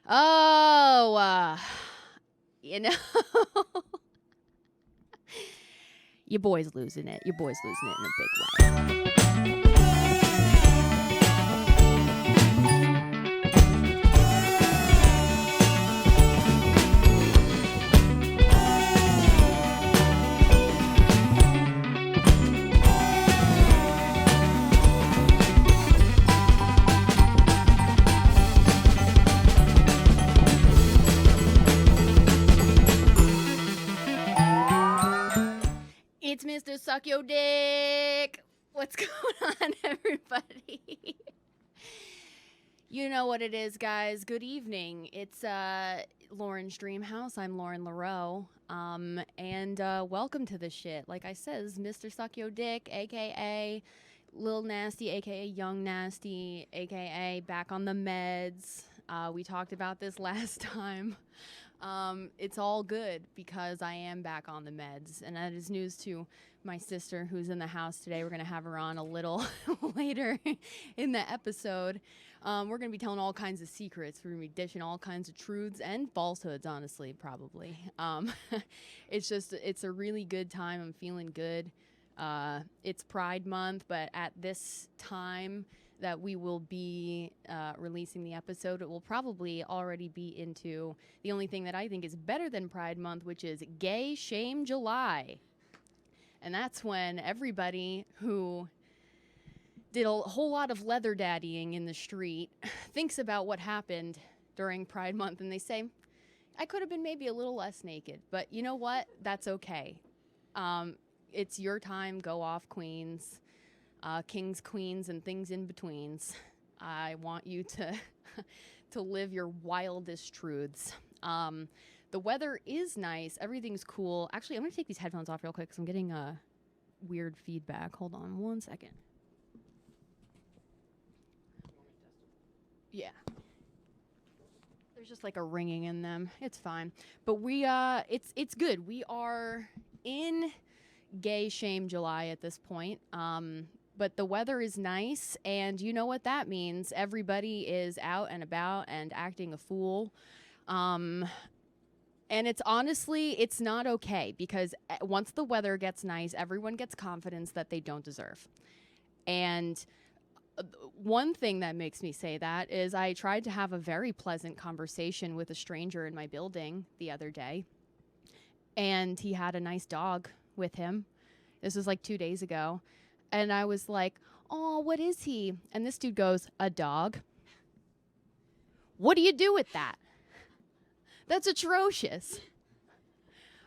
Oh, you know, your boy's losing it. Your boy's losing it in a big way. It's Mr. Suck Your Dick. What's going on, everybody? You know what it is, guys. Good evening. It's Lauren's Dreamhouse. I'm Lauren LaRoe. And welcome to this shit. Like I says, Mr. Suck Your Dick, a.k.a. Lil Nasty, a.k.a. Young Nasty, a.k.a. Back on the Meds. We talked about this last time. It's all good because I am back on the meds, and that is news to my sister who's in the house today. We're going to have her on a little later in the episode. We're going to be telling all kinds of secrets. We're going to be dishing all kinds of truths and falsehoods, honestly, probably. It's a really good time. I'm feeling good. It's Pride Month, but at this time that we will be releasing the episode, it will probably already be into the only thing that I think is better than Pride Month, which is Gay Shame July. And that's when everybody who did a whole lot of leather daddying in the street thinks about what happened during Pride Month, and they say, I could have been maybe a little less naked, but you know what? That's okay. It's your time. Go off, queens. Kings, queens, and things in betweens. I want you to live your wildest truths. The weather is nice. Everything's cool. Actually, I'm going to take these headphones off real quick because I'm getting weird feedback. Hold on one second. Yeah. There's just like a ringing in them. It's fine. But it's good. We are in Gay Shame July at this point. But the weather is nice, and you know what that means. Everybody is out and about and acting a fool. And it's honestly, it's not okay, because once the weather gets nice, everyone gets confidence that they don't deserve. And one thing that makes me say that is I tried to have a very pleasant conversation with a stranger in my building the other day, and he had a nice dog with him. This was like 2 days ago. And I was like, oh, what is he? And this dude goes, a dog. What do you do with that? That's atrocious.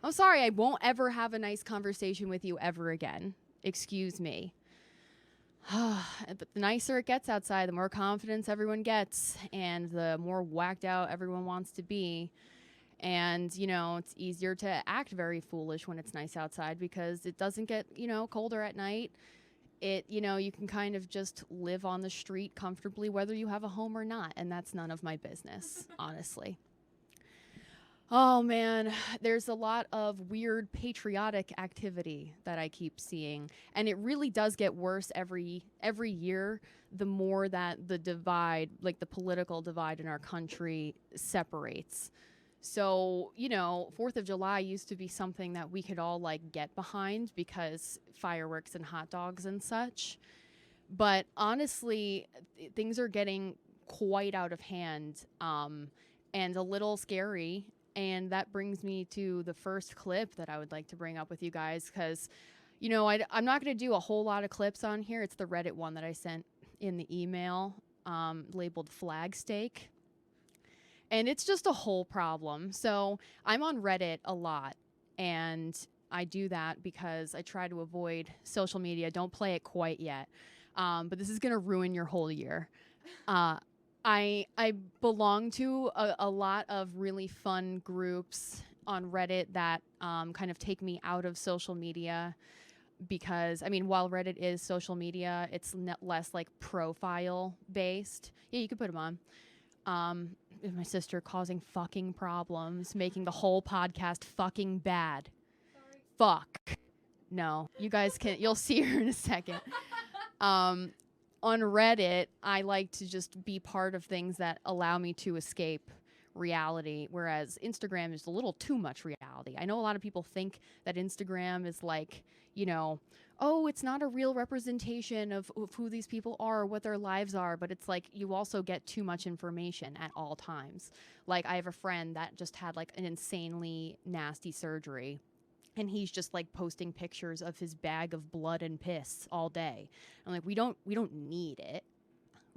I'm sorry, I won't ever have a nice conversation with you ever again. Excuse me. But the nicer it gets outside, the more confidence everyone gets, and the more whacked out everyone wants to be. And, you know, it's easier to act very foolish when it's nice outside because it doesn't get, colder at night. You can kind of just live on the street comfortably, whether you have a home or not. And that's none of my business, honestly. Oh, man, there's a lot of weird patriotic activity that I keep seeing. And it really does get worse every year, the more that the divide, like the political divide in our country, separates. So, 4th of July used to be something that we could all get behind because fireworks and hot dogs and such. But honestly, things are getting quite out of hand and a little scary. And that brings me to the first clip that I would like to bring up with you guys because, I'm not going to do a whole lot of clips on here. It's the Reddit one that I sent in the email labeled Flag Steak. And it's just a whole problem. So I'm on Reddit a lot, and I do that because I try to avoid social media. Don't play it quite yet. But this is going to ruin your whole year. I belong to a lot of really fun groups on Reddit that kind of take me out of social media because, while Reddit is social media, it's less profile based. Yeah, you could put them on. My sister causing fucking problems, making the whole podcast fucking bad. Sorry. Fuck. No, you guys you'll see her in a second. On Reddit, I like to just be part of things that allow me to escape reality, whereas Instagram is a little too much reality. I know a lot of people think that Instagram is like, you know, oh, it's not a real representation of who these people are or what their lives are, but it's like you also get too much information at all times. Like I have a friend that just had like an insanely nasty surgery, and he's just like posting pictures of his bag of blood and piss all day. I'm like, we don't need it,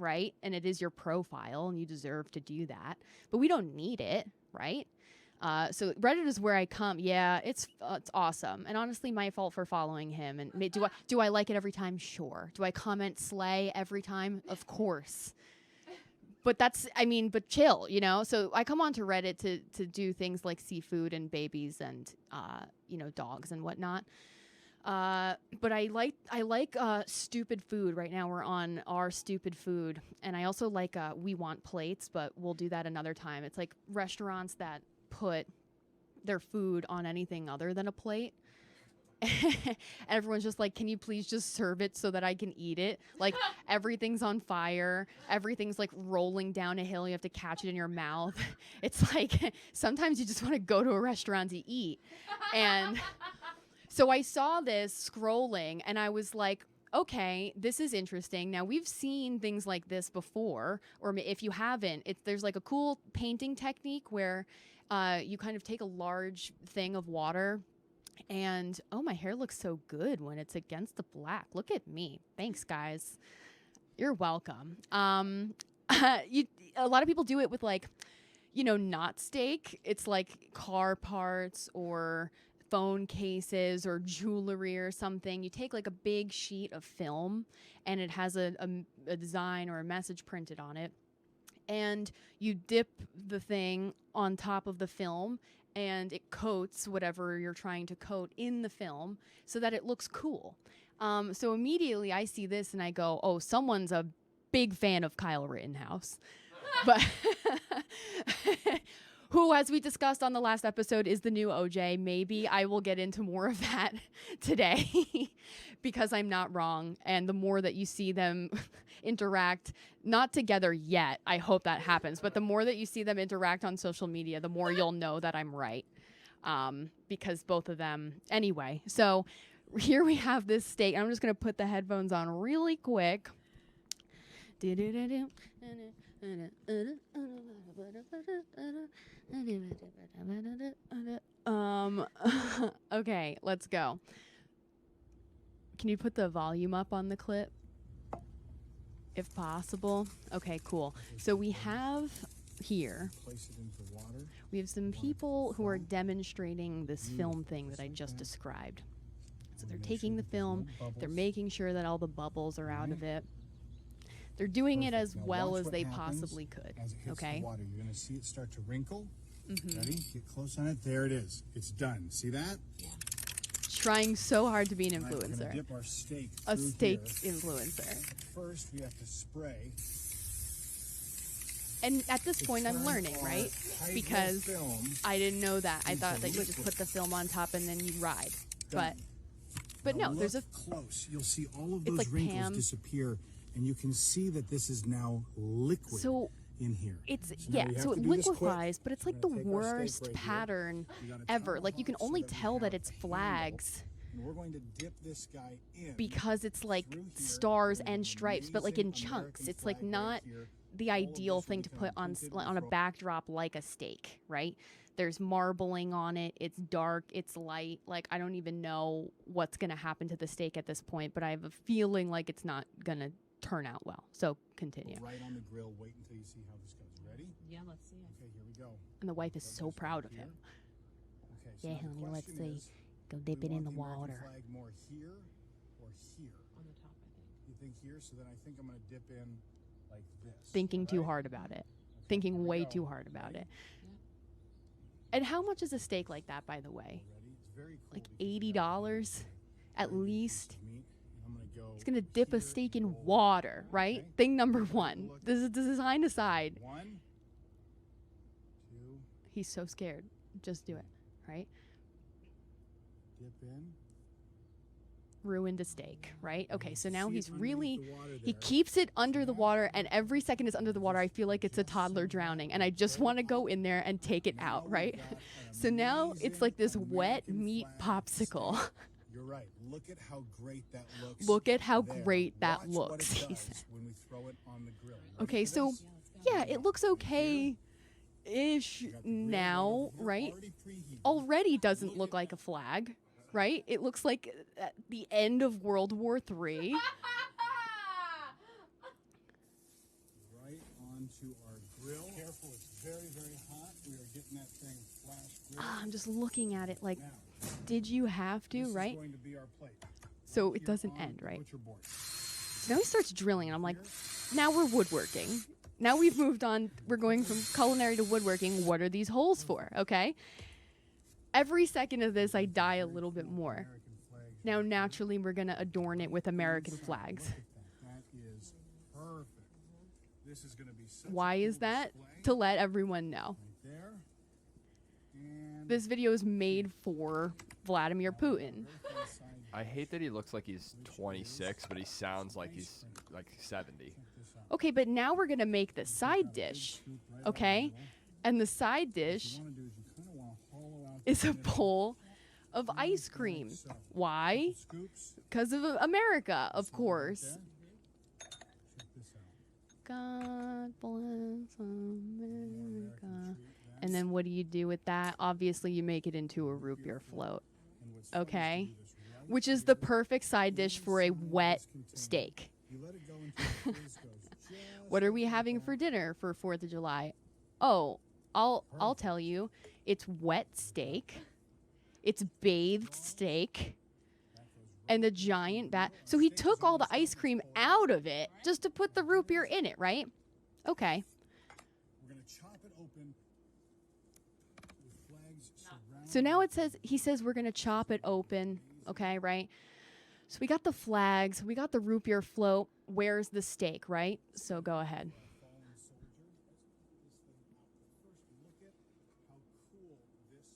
right? And it is your profile and you deserve to do that, but we don't need it, right? So Reddit is where I come. Yeah, it's awesome. And honestly, my fault for following him. And do I like it every time? Sure. Do I comment slay every time? Of course. But but chill, you know? So I come onto Reddit to do things like seafood and babies and, dogs and whatnot. But I like stupid food. Right now we're on our stupid food. And I also like We Want Plates, but we'll do that another time. It's like restaurants that put their food on anything other than a plate. And everyone's just like, can you please just serve it so that I can eat it? Like everything's on fire. Everything's like rolling down a hill. You have to catch it in your mouth. It's like sometimes you just want to go to a restaurant to eat. And so I saw this scrolling and I was like, okay, this is interesting. Now we've seen things like this before, or if you haven't, there's like a cool painting technique where you kind of take a large thing of water and, oh, my hair looks so good when it's against the black. Look at me. Thanks, guys. You're welcome. A lot of people do it with like, not steak. It's like car parts or phone cases or jewelry or something. You take like a big sheet of film and it has a design or a message printed on it. And you dip the thing on top of the film and it coats whatever you're trying to coat in the film so that it looks cool. So immediately I see this and I go, oh, someone's a big fan of Kyle Rittenhouse. But who, as we discussed on the last episode, is the new OJ. Maybe I will get into more of that today because I'm not wrong. And the more that you see them interact, not together yet, I hope that happens, but the more that you see them interact on social media, the more you'll know that I'm right. Because both of them, anyway. So here we have this steak. I'm just going to put the headphones on really quick. Okay, let's go. Can you put the volume up on the clip? If possible. Okay, cool. So we have here, we have some people who are demonstrating this film thing that I just described. So they're taking the film, they're making sure that all the bubbles are out of it. They're doing it as well as they possibly could. As it hits okay. the water, you're going to see it start to wrinkle. Ready? Get close on it. There it is. It's done. See that? Yeah. Trying so hard to be an influencer. We're going to dip our steak a steak here. Influencer. First, we have to spray. And at this point, I'm learning, right? Because I didn't know that. I thought that you just put the film on top and then you ride. Done. But now no, there's a close. You'll see all of those like wrinkles Pam. Disappear. And you can see that this is now liquid in here. So it liquefies, but it's like the worst pattern ever. Like you can only tell that it's flags and we're going to dip this guy in because it's like stars and stripes, but like in chunks. It's like not the ideal thing to put on a backdrop like a steak, right? There's marbling on it. It's dark. It's light. Like, I don't even know what's going to happen to the steak at this point, but I have a feeling like it's not going to turn out well. So continue. Right on the grill. Wait until you see how this goes. Ready? Yeah, let's see it. Okay, here we go. And the wife is so proud of him. Okay, so yeah, honey, let's see. Go dip it in the water. Flag more here or here? On the top, I think. You think here? So then I think I'm going to dip in like this. Thinking too hard about it. Okay, Thinking way too hard about it. Yeah. And how much is a steak like that, by the way? It's very cool like $80 at least. He's going to dip a steak in water, right? Okay. Thing number one. This is design aside. 1, 2. He's so scared. Just do it, right? Dip in. ruined a steak, right? Okay, so now See it he's underneath really, the water he there. keeps it under the water, and every second it's under the water, I feel like it's a toddler drowning, and I just want to go in there and take it out, Now right? we've got an So now it's like this amazing wet American meat flag popsicle. steak. You're right. Look at how great that looks. Look at how there. great that Watch what looks, it he does said. when we throw it on the grill. Ready Okay, for so this? yeah, it looks okay-ish We got the grill now, over here, right? already preheated. Already doesn't look like a flag, right? It looks like the end of World War III. Right onto our grill. Careful, it's very, very hot. We are getting that thing flash grilled. I'm just looking at it like, Now, did you have to, this right? is going to be our plate. So Right it here doesn't on end, the right? butcher board. So now he starts drilling, and I'm like, now we're woodworking. Now we've moved on. We're going from culinary to woodworking. What are these holes for? Okay. Every second of this, I die a little bit more. American flag. Now, naturally, we're going to adorn it with American flags. Look at that. That is perfect. This is going to be such a Why cool is that? display. To let everyone know. Right there. And This video is made for Vladimir Putin. inside I hate that he looks like he's 26, but he sounds like he's like 70. this out. Okay, but now we're going to make the side dish, Scoop right okay? out And the side there. What dish you want to do is you kind of want to hollow out is the a middle. bowl of ice cream. So, Why? scoops. Because of America, of Right course. there. Check this out. God bless America. American treat, And that. then what do you do with that? Obviously, you make it into a root beer float, And what's fun is to okay? do this right which is the perfect side dish for a wet steak. You let it go until the fizz goes just What are we like having that. for dinner for 4th of July? Oh, I'll tell you. It's wet steak. It's bathed steak. And the giant bat. So he took all the ice cream out of it just to put the root beer in it, right? Okay. We're going to chop it open with flags surrounding So now he says we're going to chop it open, okay, right? So we got the flags, we got the root beer float. Where's the steak, right? So go ahead. fallen soldier. Let's put this thing out. But first, look at how cool this looks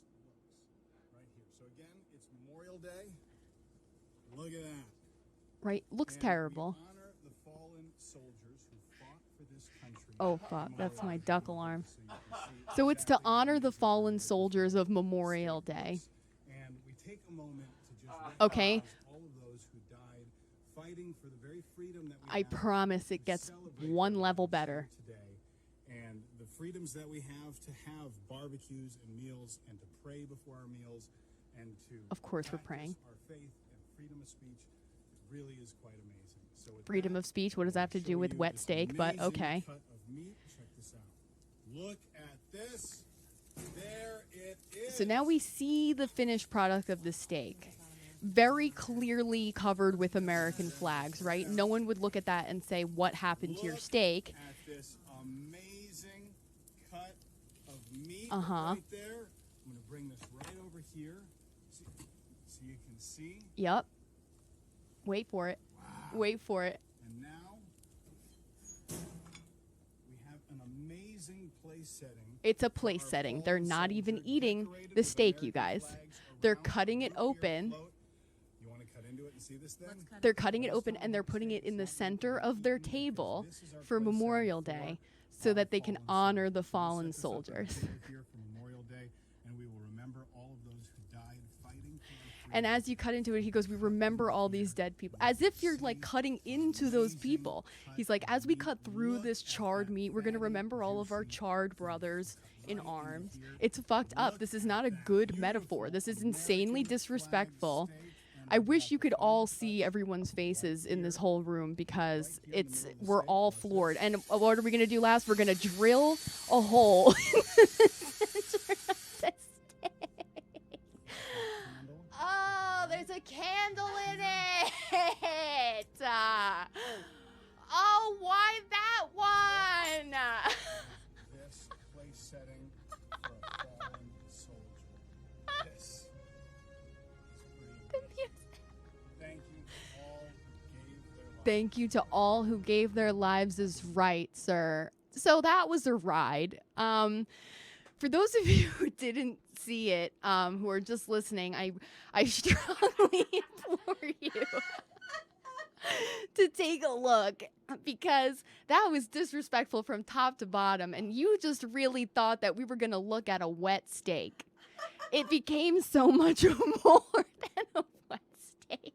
right here. So again, it's Memorial Day. Look at that. Right? Looks And terrible. We honor the fallen soldiers who fought for this country. Oh, fuck. That's my duck alarm. So you can see So it's to exactly honor what the this fallen soldiers of Memorial Day. And we take a moment to just Okay. recognize all of those who died fighting for the very freedom that we I have promise it to gets celebrate one what level we better. share today, and the freedoms that we have to have barbecues and meals, and to pray before our meals, and to Of course we're practice praying. our faith and freedom of speech. It really is quite amazing. So with Freedom that, of speech. What does that have to I'll do show with you wet this steak? But amazing okay. cut of meat. Check this out. Look at this. There it is. So now we see the finished product of the steak. Very clearly covered with American flags, right? No one would look at that and say, what happened to your Look steak? At this amazing cut of meat Uh-huh. right there. I'm going to bring this right over here so you can see. Yep. Wait for it. Wait for it. And now we have an amazing place setting. It's a place Our setting. fallen They're not even soldier eating decorated the with steak, you American guys. flags They're around cutting the it root beer open. float. You want to cut into it and see this thing? They're cutting it open and they're putting it in the center of their table for Memorial Day so that they can honor the fallen soldiers. Here for Memorial Day, and we will remember all of those who died fighting for our And freedom. as you cut into it, he goes, we remember all these dead people. As if you're like cutting into those people. He's like, as we cut through this charred meat, we're going to remember all of our charred brothers in arms. It's fucked up. This is not a good metaphor. This is insanely disrespectful. I wish you could all see everyone's faces in this whole room because we're all floored. And what are we going to do last? We're going to drill a hole in the center of the steak. Oh, there's a candle in it. Oh, why that one? This place setting for a fallen soldier. This is pretty amazing. Thank you to all who gave their lives. Thank you to all who gave their lives is right, sir. So that was a ride. For those of you who didn't see it, who are just listening, I strongly implore you to take a look, because that was disrespectful from top to bottom, and you just really thought that we were going to look at a wet steak. It became so much more than a wet steak.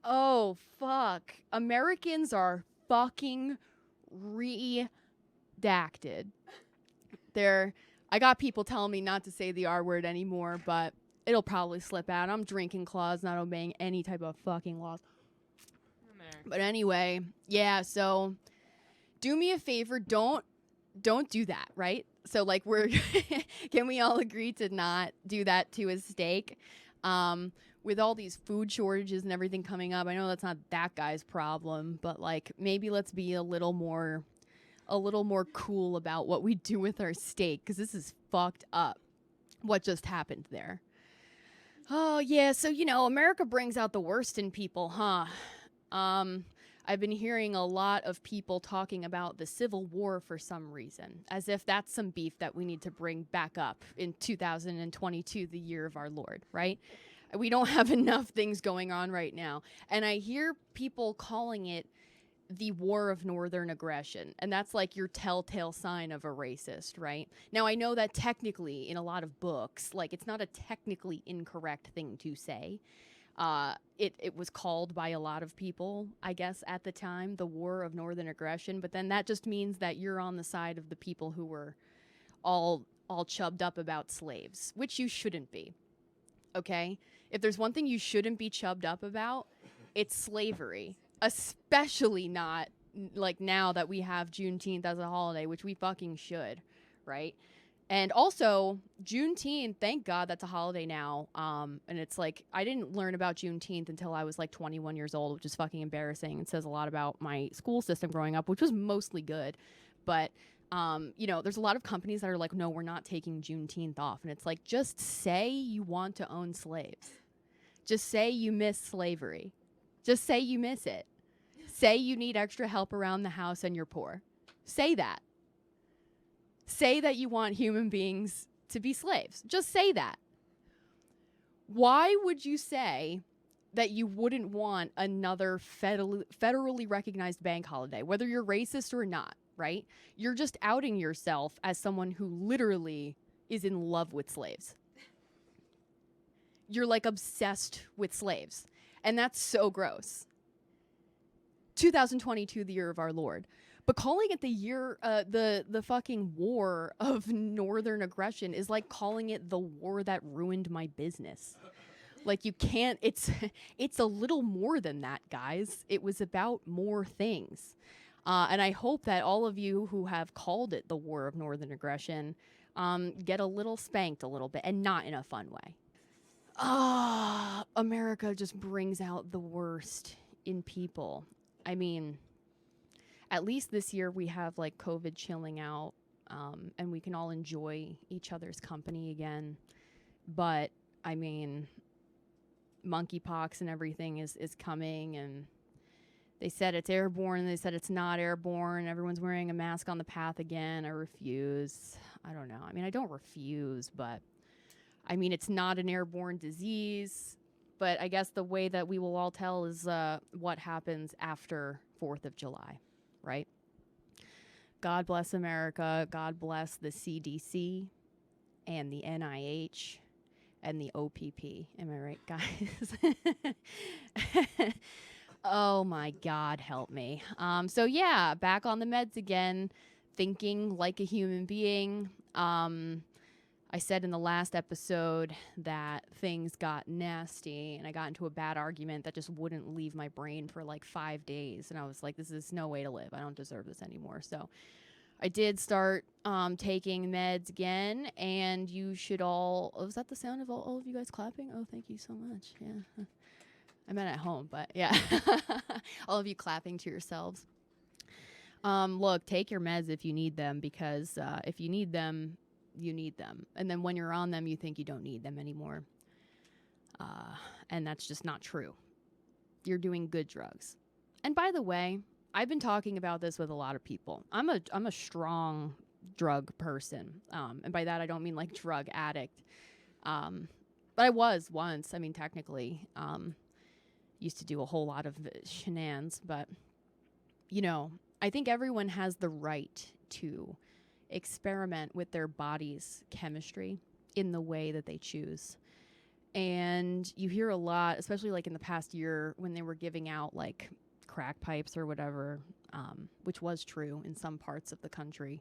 Oh, fuck. Americans are fucking redacted. I got people telling me not to say the R word anymore, but it'll probably slip out. I'm drinking clause, not obeying any type of fucking laws. But anyway, yeah, so do me a favor, don't do that, right? So like can we all agree to not do that to a steak? With all these food shortages and everything coming up, I know that's not that guy's problem, but like maybe let's be a little more cool about what we do with our steak, because this is fucked up what just happened there. Oh yeah, so America brings out the worst in people, huh? I've been hearing a lot of people talking about the Civil War for some reason, as if that's some beef that we need to bring back up in 2022, the year of our Lord, right? We don't have enough things going on right now. And I hear people calling it the war of northern aggression, and that's like your telltale sign of a racist, right? Now, I know that technically in a lot of books, like it's not a technically incorrect thing to say. It was called by a lot of people, I guess, at the time, the war of northern aggression, but then that just means that you're on the side of the people who were all chubbed up about slaves, which you shouldn't be, okay? If there's one thing you shouldn't be chubbed up about, it's slavery. Especially not like now that we have Juneteenth as a holiday, which we fucking should, right? And also, Juneteenth, thank God that's a holiday now. And it's like, I didn't learn about Juneteenth until I was like 21 years old, which is fucking embarrassing. It says a lot about my school system growing up, which was mostly good. But, there's a lot of companies that are like, no, we're not taking Juneteenth off. And it's like, just say you want to own slaves. Just say you miss slavery. Just say you miss it. Say you need extra help around the house and you're poor. Say that. Say that you want human beings to be slaves. Just say that. Why would you say that you wouldn't want another federally recognized bank holiday, whether you're racist or not, right? You're just outing yourself as someone who literally is in love with slaves. You're like obsessed with slaves. And that's so gross. 2022, the year of our Lord. But calling it the year, the fucking war of northern aggression is like calling it the war that ruined my business. Like you can't, it's a little more than that, guys. It was about more things. And I hope that all of you who have called it the war of northern aggression get a little spanked a little bit, and not in a fun way. America just brings out the worst in people. I mean, at least this year we have like COVID chilling out, and we can all enjoy each other's company again. But I mean, monkeypox and everything is coming, and they said it's airborne, they said it's not airborne. Everyone's wearing a mask on the path again. I refuse. I don't know. I mean, I don't refuse, but I mean, it's not an airborne disease, but I guess the way that we will all tell is what happens after 4th of July, right? God bless America. God bless the CDC and the NIH and the OPP. Am I right, guys? Oh, my God, help me. So, yeah, back on the meds again, thinking like a human being. I said in the last episode that things got nasty, and I got into a bad argument that just wouldn't leave my brain for like 5 days. And I was like, this is no way to live. I don't deserve this anymore. So I did start taking meds again, and you should all... Oh, was that the sound of all of you guys clapping? Oh, thank you so much. Yeah. I meant at home, but yeah. All of you clapping to yourselves. Look, take your meds if you need them, because if you need them, you need them. And then when you're on them, you think you don't need them anymore. And that's just not true. You're doing good drugs. And by the way, I've been talking about this with a lot of people. I'm a strong drug person. And by that, I don't mean like drug addict. But I was once. I mean, technically, used to do a whole lot of shenanigans. But, you know, I think everyone has the right to experiment with their body's chemistry in the way that they choose. And you hear a lot, especially like in the past year when they were giving out like crack pipes or whatever, which was true in some parts of the country.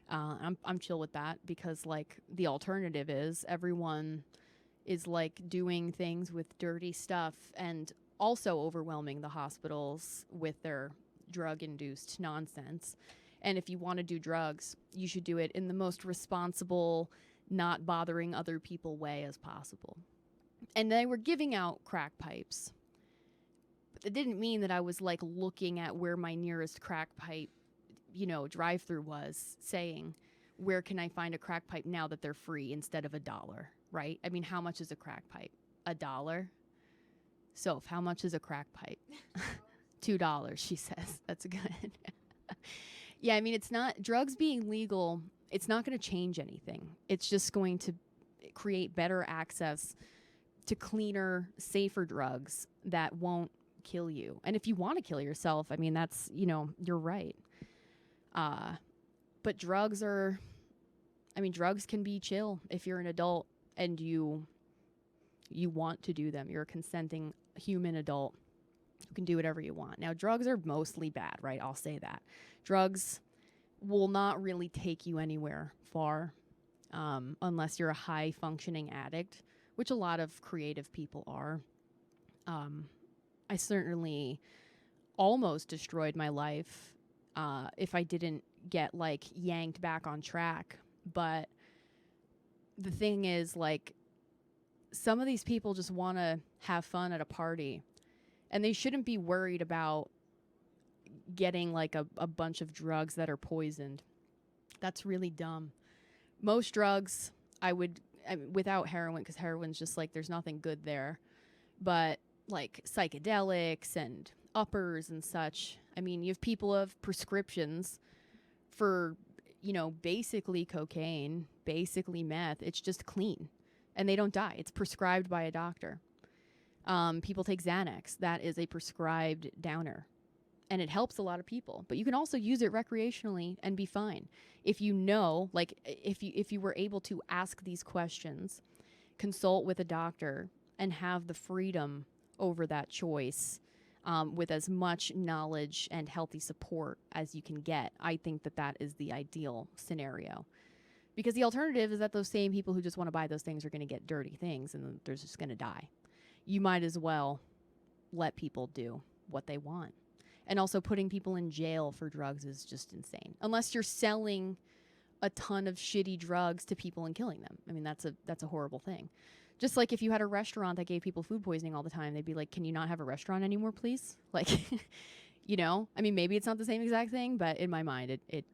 I'm chill with that because like the alternative is everyone is like doing things with dirty stuff and also overwhelming the hospitals with their drug-induced nonsense. And if you want to do drugs, you should do it in the most responsible, not bothering other people way as possible. And they were giving out crack pipes. But it didn't mean that I was like looking at where my nearest crack pipe, you know, drive-through was, saying, where can I find a crack pipe now that they're free instead of $1, right? I mean, how much is a crack pipe? $1? Soph, how much is a crack pipe? $2, she says. That's good. Yeah, I mean, it's not, drugs being legal, it's not going to change anything. It's just going to create better access to cleaner, safer drugs that won't kill you. And if you want to kill yourself, I mean, that's, you know, you're right. But drugs can be chill if you're an adult and you want to do them. You're a consenting human adult who can do whatever you want. Now, drugs are mostly bad, right? I'll say that. Drugs will not really take you anywhere far unless you're a high-functioning addict, which a lot of creative people are. I certainly almost destroyed my life if I didn't get, like, yanked back on track. But the thing is, like, some of these people just want to have fun at a party, and they shouldn't be worried about getting, like, a bunch of drugs that are poisoned. That's really dumb. Most drugs, without heroin, because heroin's just, like, there's nothing good there. But, like, psychedelics and uppers and such, I mean, you have people who have prescriptions for, you know, basically cocaine, basically meth. It's just clean. And they don't die. It's prescribed by a doctor. People take Xanax. That is a prescribed downer. And it helps a lot of people. But you can also use it recreationally and be fine. If you know, like, if you were able to ask these questions, consult with a doctor, and have the freedom over that choice with as much knowledge and healthy support as you can get, I think that that is the ideal scenario. Because the alternative is that those same people who just want to buy those things are going to get dirty things and they're just going to die. You might as well let people do what they want. And also putting people in jail for drugs is just insane. Unless you're selling a ton of shitty drugs to people and killing them. I mean, that's a horrible thing. Just like if you had a restaurant that gave people food poisoning all the time, they'd be like, can you not have a restaurant anymore, please? Like, you know? I mean, maybe it's not the same exact thing, but in my mind, it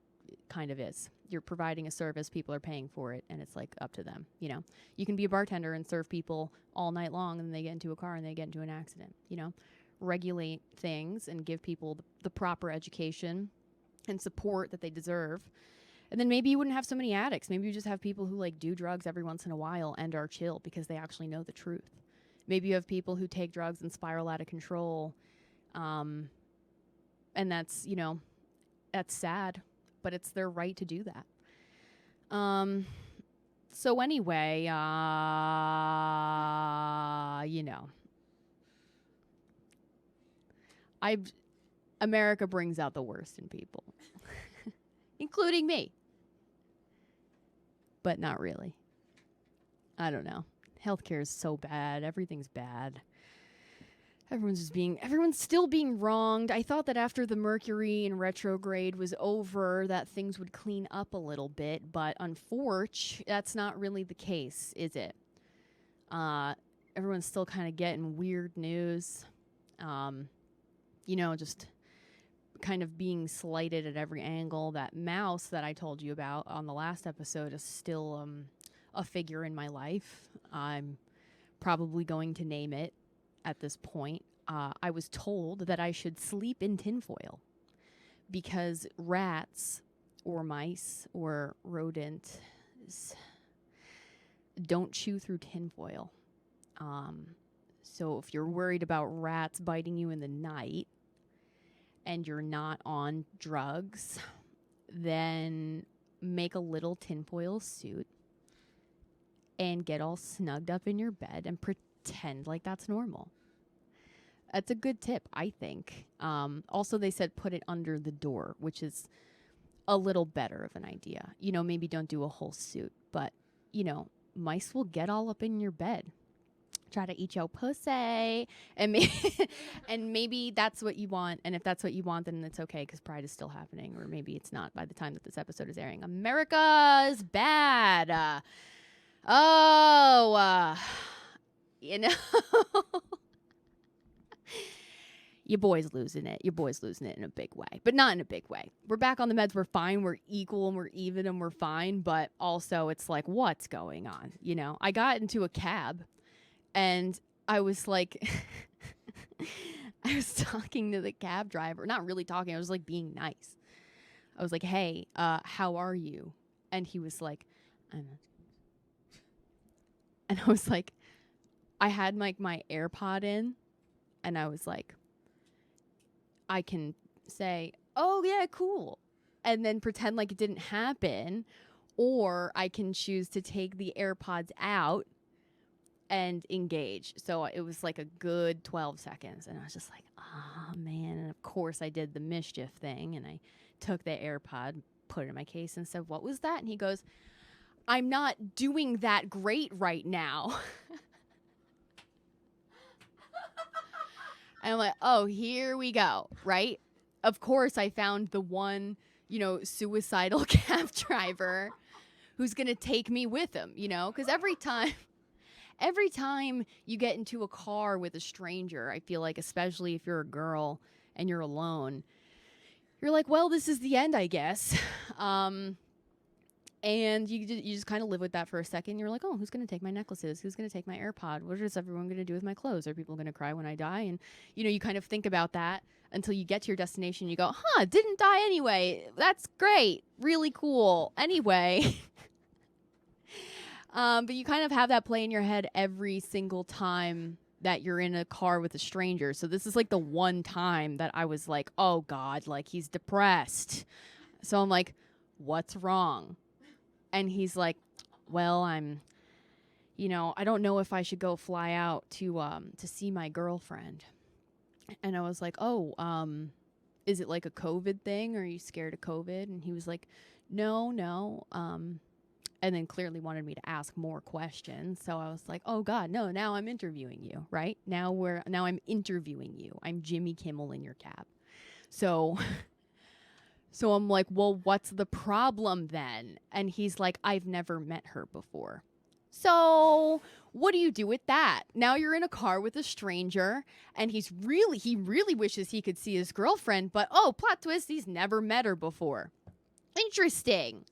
kind of is. You're providing a service, people are paying for it, and it's like up to them, you know? You can be a bartender and serve people all night long, and then they get into a car and they get into an accident, you know? Regulate things and give people the proper education and support that they deserve. And then maybe you wouldn't have so many addicts. Maybe you just have people who like do drugs every once in a while and are chill because they actually know the truth. Maybe you have people who take drugs and spiral out of control. And that's, you know, that's sad, but it's their right to do that. So anyway, you know, America brings out the worst in people, including me. But not really. I don't know. Healthcare is so bad. Everything's bad. Everyone's still being wronged. I thought that after the Mercury in retrograde was over, that things would clean up a little bit, but unfortunately, that's not really the case, is it? Everyone's still kind of getting weird news. You know, just kind of being slighted at every angle. That mouse that I told you about on the last episode is still a figure in my life. I'm probably going to name it at this point. I was told that I should sleep in tinfoil because rats or mice or rodents, don't chew through tinfoil. So if you're worried about rats biting you in the night and you're not on drugs, then make a little tinfoil suit and get all snugged up in your bed and pretend like that's normal. That's a good tip, I think. Also, they said put it under the door, which is a little better of an idea. You know, maybe don't do a whole suit, but, you know, mice will get all up in your bed. Try to eat your pussy. And maybe that's what you want. And if that's what you want, then it's okay because Pride is still happening. Or maybe it's not by the time that this episode is airing. America's bad. You know. Your boy's losing it. Your boy's losing it in a big way, but not in a big way. We're back on the meds. We're fine. We're equal and we're even and we're fine. But also it's like, what's going on? You know, I got into a cab and I was like, I was talking to the cab driver, not really talking. I was like being nice. I was like, hey, how are you? And he was like, I'm not. And I was like, I had my AirPod in and I was like, I can say, oh, yeah, cool, and then pretend like it didn't happen, or I can choose to take the AirPods out and engage. So it was like a good 12 seconds, and I was just like, oh, man. And of course, I did the mischief thing, and I took the AirPod, put it in my case, and said, what was that? And he goes, I'm not doing that great right now. And I'm like, oh, here we go, right? Of course, I found the one, you know, suicidal cab driver who's going to take me with him, you know? Because every time you get into a car with a stranger, I feel like, especially if you're a girl and you're alone, you're like, well, this is the end, I guess. And you just kind of live with that for a second. You're like, oh, who's going to take my necklaces? Who's going to take my AirPod? What is everyone going to do with my clothes? Are people going to cry when I die? And, you know, you kind of think about that until you get to your destination. You go, didn't die anyway. That's great. Really cool. Anyway. But you kind of have that play in your head every single time that you're in a car with a stranger. So this is like the one time that I was like, oh, God, like he's depressed. So I'm like, what's wrong? And he's like, well, I don't know if I should go fly out to see my girlfriend. And I was like, oh, is it like a COVID thing? Are you scared of COVID? And he was like, no. And then clearly wanted me to ask more questions. So I was like, oh God, no, now I'm interviewing you, right? Now I'm interviewing you. I'm Jimmy Kimmel in your cab. So I'm like, well, what's the problem then? And he's like, I've never met her before. So what do you do with that? Now you're in a car with a stranger, and he really wishes he could see his girlfriend, but plot twist, he's never met her before. Interesting.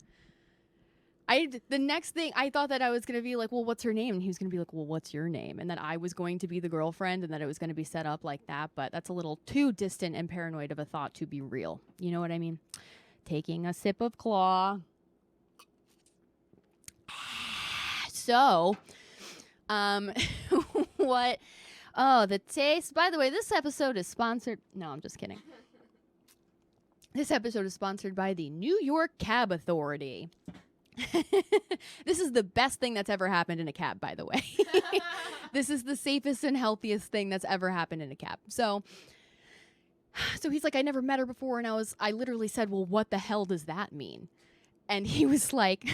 The next thing, I thought that I was going to be like, well, what's her name? And he was going to be like, well, what's your name? And that I was going to be the girlfriend and that it was going to be set up like that. But that's a little too distant and paranoid of a thought to be real. You know what I mean? Taking a sip of Claw. So, what? Oh, the taste. By the way, this episode is sponsored. No, I'm just kidding. This episode is sponsored by the New York Cab Authority. This is the best thing that's ever happened in a cab, by the way. This is the safest and healthiest thing that's ever happened in a cab. So he's like, I never met her before. And I literally said, well, what the hell does that mean? And he was like,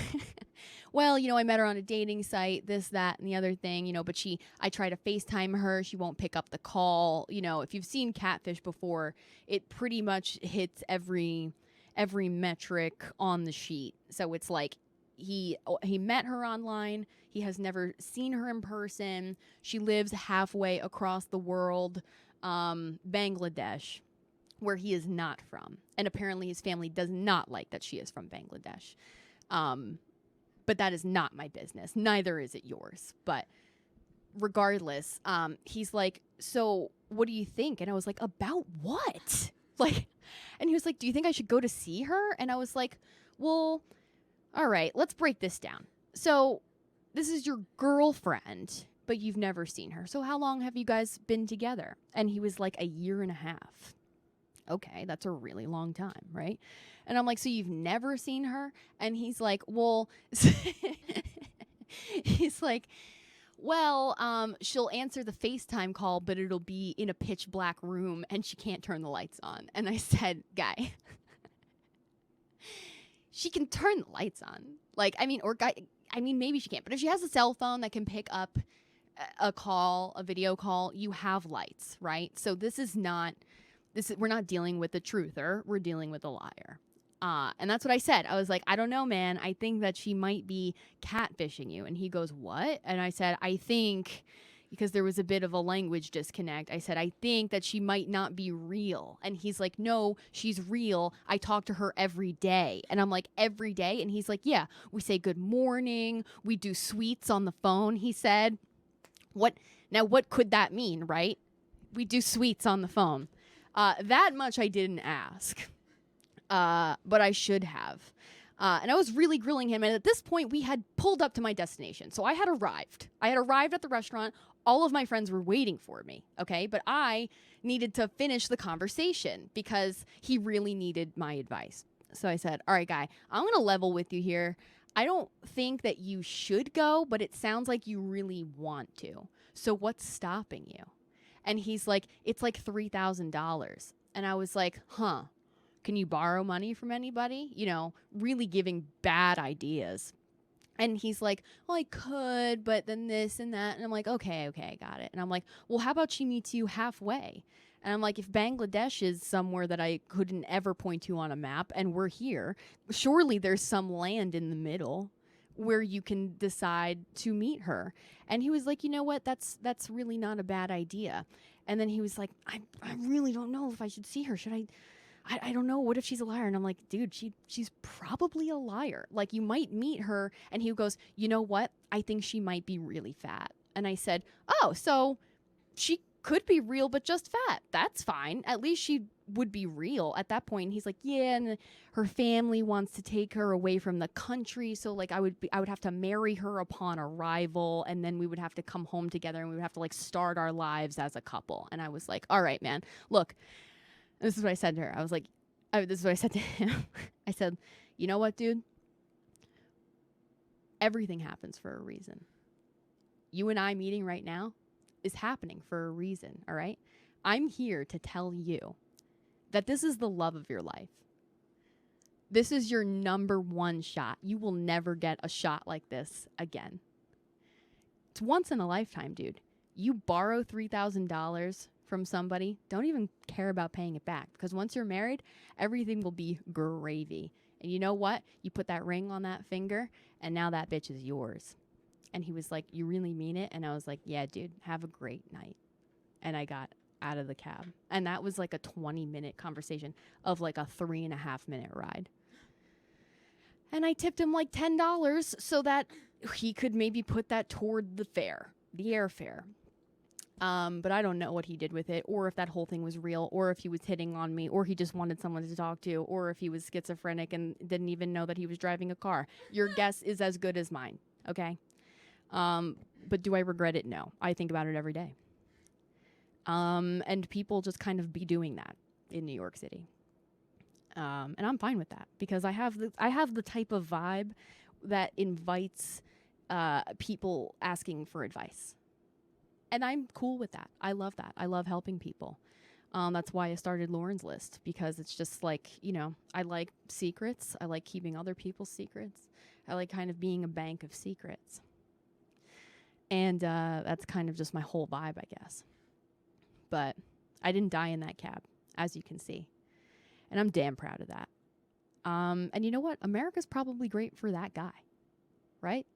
well, I met her on a dating site, this, that, and the other thing, but I try to FaceTime her. She won't pick up the call. If you've seen Catfish before, it pretty much hits every metric on the sheet. So it's like, he met her online. He has never seen her in person. She lives halfway across the world, Bangladesh, where he is not from. And apparently his family does not like that she is from Bangladesh. But that is not my business. Neither is it yours. But regardless, he's like, so what do you think? And I was like, about what? And he was like, do you think I should go to see her? And I was like, Well, all right, let's break this down. So, this is your girlfriend, but you've never seen her. So, how long have you guys been together? And he was like, a year and a half. Okay, that's a really long time, right? And I'm like, so you've never seen her? And he's like, well, he's like, well, she'll answer the FaceTime call, but it'll be in a pitch black room and she can't turn the lights on. And I said, guy, she can turn the lights on. Like, I mean, or guy, I mean, maybe she can't, but if she has a cell phone that can pick up a call, a video call, you have lights, right? So we're not dealing with the truther. We're dealing with a liar. And that's what I said. I was like, I don't know, man. I think that she might be catfishing you. And he goes, what? And I said, I think, because there was a bit of a language disconnect, I said, I think that she might not be real. And he's like, no, she's real. I talk to her every day. And I'm like, every day? And he's like, yeah, we say good morning. We do sweets on the phone, he said. What could that mean, right? We do sweets on the phone. That much I didn't ask. But I should have. And I was really grilling him. And at this point, we had pulled up to my destination. So I had arrived. At the restaurant. All of my friends were waiting for me. Okay. But I needed to finish the conversation because he really needed my advice. So I said, all right, guy, I'm going to level with you here. I don't think that you should go, but it sounds like you really want to. So what's stopping you? And he's like, it's like $3,000. And I was like, huh. Can you borrow money from anybody? You know, really giving bad ideas. And he's like, well, I could, but then this and that. And I'm like, okay, I got it. And I'm like, well, how about she meets you halfway? And I'm like, if Bangladesh is somewhere that I couldn't ever point to on a map and we're here, surely there's some land in the middle where you can decide to meet her. And he was like, you know what? That's really not a bad idea. And then he was like, I really don't know if I should see her. Should I don't know. What if she's a liar? And I'm like, dude, she's probably a liar. Like, you might meet her. And he goes, you know what? I think she might be really fat. And I said, oh, so she could be real, but just fat. That's fine. At least she would be real at that point. And he's like, yeah, and her family wants to take her away from the country. So like I would have to marry her upon arrival. And then we would have to come home together and we would have to like start our lives as a couple. And I was like, all right, man, look. This is what I said to her. I was like, this is what I said to him. I said, you know what, dude? Everything happens for a reason. You and I meeting right now is happening for a reason, all right? I'm here to tell you that this is the love of your life. This is your number one shot. You will never get a shot like this again. It's once in a lifetime, dude. You borrow $3,000 from somebody, don't even care about paying it back, because once you're married, everything will be gravy. And you know what? You put that ring on that finger, and now that bitch is yours. And he was like, you really mean it? And I was like, yeah, dude, have a great night. And I got out of the cab. And that was like a 20-minute conversation of like a 3.5-minute ride. And I tipped him like $10 so that he could maybe put that toward the airfare. But I don't know what he did with it, or if that whole thing was real, or if he was hitting on me, or he just wanted someone to talk to, or if he was schizophrenic and didn't even know that he was driving a car. Your guess is as good as mine, okay? But do I regret it? No. I think about it every day. And people just kind of be doing that in New York City. And I'm fine with that because I have the type of vibe that invites people asking for advice. And I'm cool with that. I love that. I love helping people. That's why I started Lauren's List, because it's just like, I like secrets. I like keeping other people's secrets. I like kind of being a bank of secrets. And that's kind of just my whole vibe, I guess. But I didn't die in that cab, as you can see. And I'm damn proud of that. And you know what? America's probably great for that guy, right?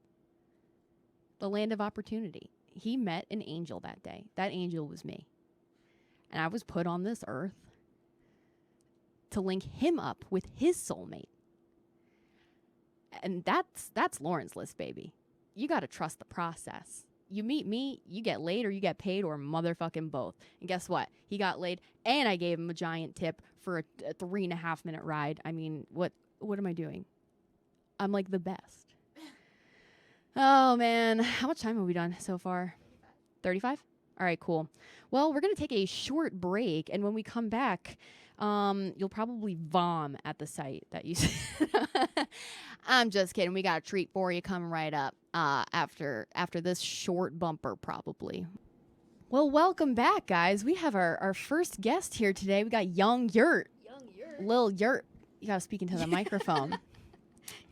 The land of opportunity. He met an angel that day. That angel was me. And I was put on this earth to link him up with his soulmate. And that's Lauren's List, baby. You got to trust the process. You meet me, you get laid or you get paid, or motherfucking both. And guess what? He got laid, and I gave him a giant tip for a 3.5-minute ride. I mean, what am I doing? I'm like the best. Oh man, how much time have we done so far? 35? All right, cool. Well, we're going to take a short break, and when we come back, you'll probably vom at the site that you I'm just kidding. We got a treat for you coming right up after this short bumper, probably. Well, welcome back, guys. We have our first guest here today. We got Young Yert. Lil Yert. You got to speak into the microphone.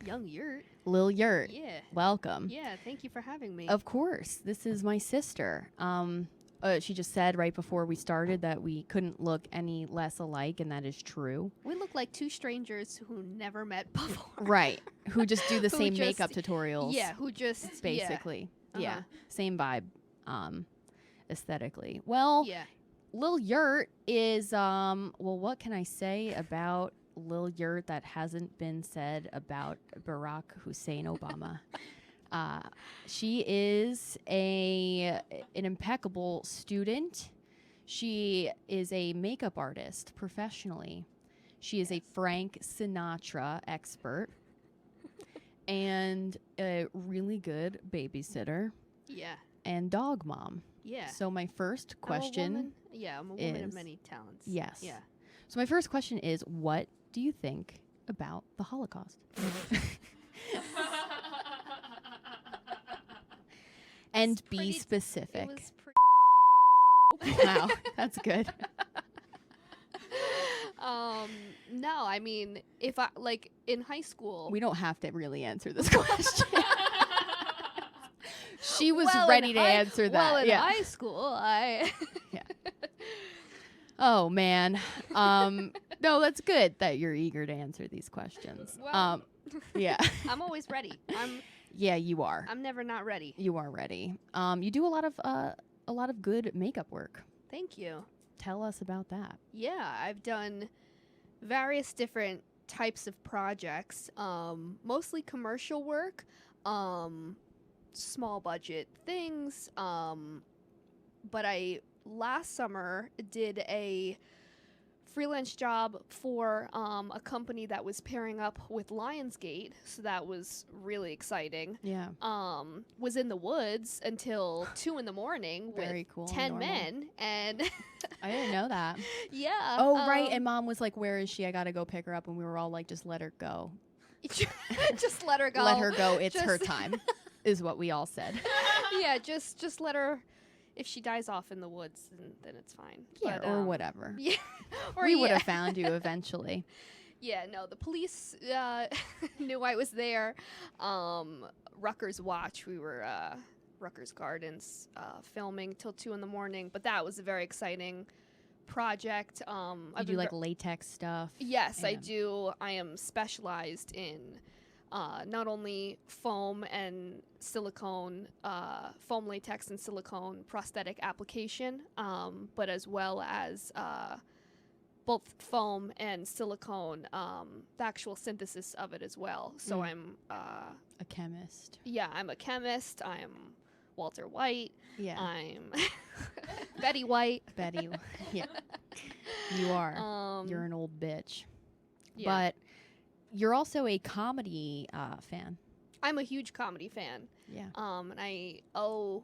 Young Yert. Lil Yert. Yeah. Welcome. Yeah, thank you for having me. Of course. This is my sister. She just said right before we started that we couldn't look any less alike, and that is true. We look like two strangers who never met before. Right. Who just do the Who same just- makeup tutorials. Yeah, who just Basically. Yeah. Yeah. Uh-huh. Same vibe. Aesthetically. Well, Yeah. Lil Yert is well, what can I say about Lil Yert that hasn't been said about Barack Hussein Obama? She is an impeccable student. She is a makeup artist professionally. She is a Frank Sinatra expert and a really good babysitter Yeah. and dog mom. Yeah. So my first question I'm a woman of is- many talents. Yes. Yeah. So my first question is, what do you think about the Holocaust? And be pretty- specific. It was pretty Wow, that's good. No, I mean, if I like in high school. We don't have to really answer this question. She was Well, in ready to high- answer that. Well, in yeah. high school, I Oh man. No, that's good that you're eager to answer these questions. Well- Yeah. I'm always ready. Yeah, you are. I'm never not ready. You are ready. You do a lot of good makeup work. Thank you. Tell us about that. Yeah, I've done various different types of projects, mostly commercial work, small budget things. But I last summer did a freelance job for a company that was pairing up with Lionsgate, so that was really exciting. Yeah. Was in the woods until 2 a.m. Very with cool. 10 normal. men, and I didn't know that. yeah. Oh, right. And mom was like, "Where is she? I got to go pick her up." And we were all like, "Just let her go. just let her go. Let her go. It's her Just- time," is what we all said. Yeah, just let her. If she dies off in the woods, then it's fine. Yeah, But, or whatever. Yeah, or We would yeah. have found you eventually. Yeah, no, the police knew I was there. Rutgers Watch, we were Rutgers Gardens filming till 2 a.m. But that was a very exciting project. You I've do been like latex stuff. Yes, I Yeah. do. I am specialized in not only foam and silicone, foam latex and silicone prosthetic application, but as well as both foam and silicone, the actual synthesis of it as well. So I'm, A chemist. yeah, I'm a chemist. I'm Walter White. Yeah. I'm Betty White. Betty. Yeah. You are. You're an old bitch. Yeah. But you're also a comedy fan. I'm a huge comedy fan. Yeah. And I owe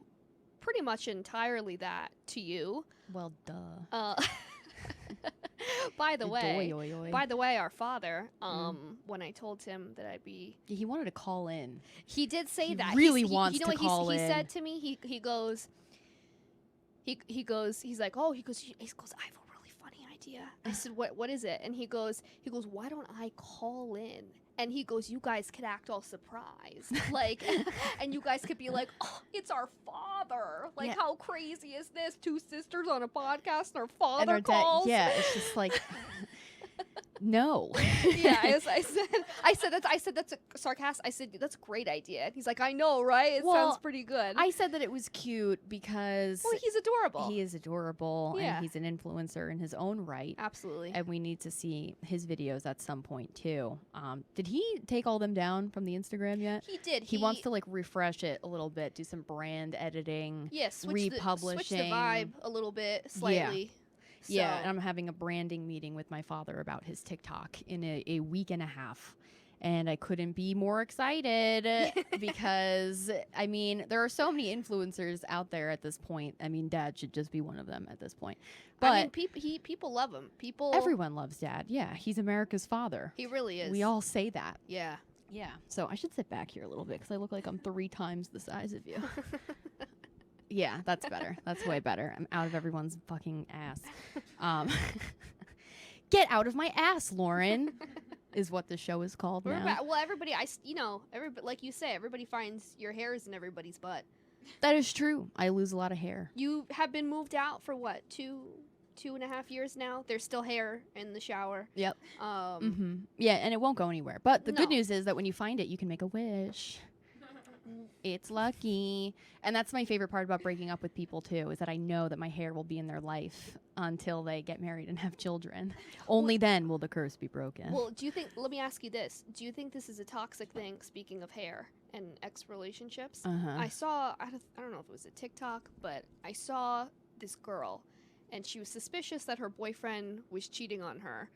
pretty much entirely that to you. Well, duh. By the way, Oi, oi, oi. by the way, our father, when I told him that I'd be, He wanted to call in. he did say He that. really He's- wants you know to what call he in. said to me? He goes, he's like, oh, he goes, I have a really funny idea. I said, what is it? And he goes, why don't I call in? And he goes, you guys could act all surprised, like, and you guys could be like, oh, it's our father. Like, Yeah. how crazy is this? Two sisters on a podcast, and our father And our dad. calls. Yeah, it's just like, no. Yeah, I said that's a sarcastic. I said that's a great idea. And he's like, I know, right? It Well, sounds pretty good. I said that it was cute because well, he's adorable. he is adorable Yeah. and he's an influencer in his own right. Absolutely. And we need to see his videos at some point too. Did he take all them down from the Instagram yet? He did. He wants to like refresh it a little bit, do some brand editing. yeah, switch the republishing. vibe a little bit, slightly. Yeah, So- and I'm having a branding meeting with my father about his TikTok in a week and a half. And I couldn't be more excited because, I mean, there are so many influencers out there at this point. I mean, Dad should just be one of them at this point. But I mean, people love him. everyone loves Dad. Yeah, he's America's father. He really is. We all say that. Yeah. Yeah. So I should sit back here a little bit because I look like I'm 3 times the size of you. Yeah, that's better. That's way better. I'm out of everyone's fucking ass. Get out of my ass, Lauren, is what the show is called now. Well, everybody, everybody, like you say, everybody finds your hairs in everybody's butt. That is true. I lose a lot of hair. You have been moved out for what, 2.5 years now? There's still hair in the shower. Yep. Yeah, and it won't go anywhere. But the good No. news is that when you find it, you can make a wish. It's lucky. And that's my favorite part about breaking up with people, too, is that I know that my hair will be in their life until they get married and have children. Only then will the curse be broken. Well, let me ask you this. Do you think this is a toxic thing, speaking of hair and ex-relationships? Uh-huh. I don't know if it was a TikTok, but I saw this girl, and she was suspicious that her boyfriend was cheating on her.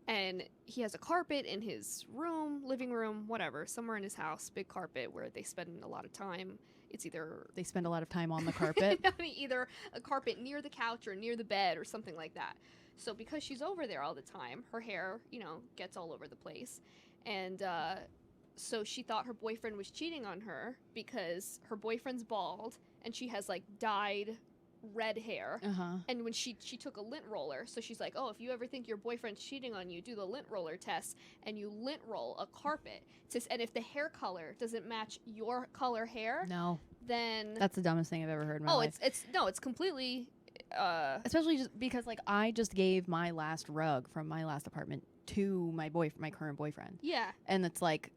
And he has a carpet in his room, living room, whatever, somewhere in his house, big carpet where they spend a lot of time. It's either They spend a lot of time on the carpet. either a carpet near the couch or near the bed or something like that. So because she's over there all the time, her hair, gets all over the place. And so she thought her boyfriend was cheating on her because her boyfriend's bald and she has like dyed red hair. Uh-huh. And when she took a lint roller, so she's like, oh, if you ever think your boyfriend's cheating on you, do the lint roller test, and you lint roll a carpet. And if the hair color doesn't match your color hair, No. then That's the dumbest thing I've ever heard in my life. it's completely Especially just because, like, I just gave my last rug from my last apartment to my current boyfriend. yeah. And it's like,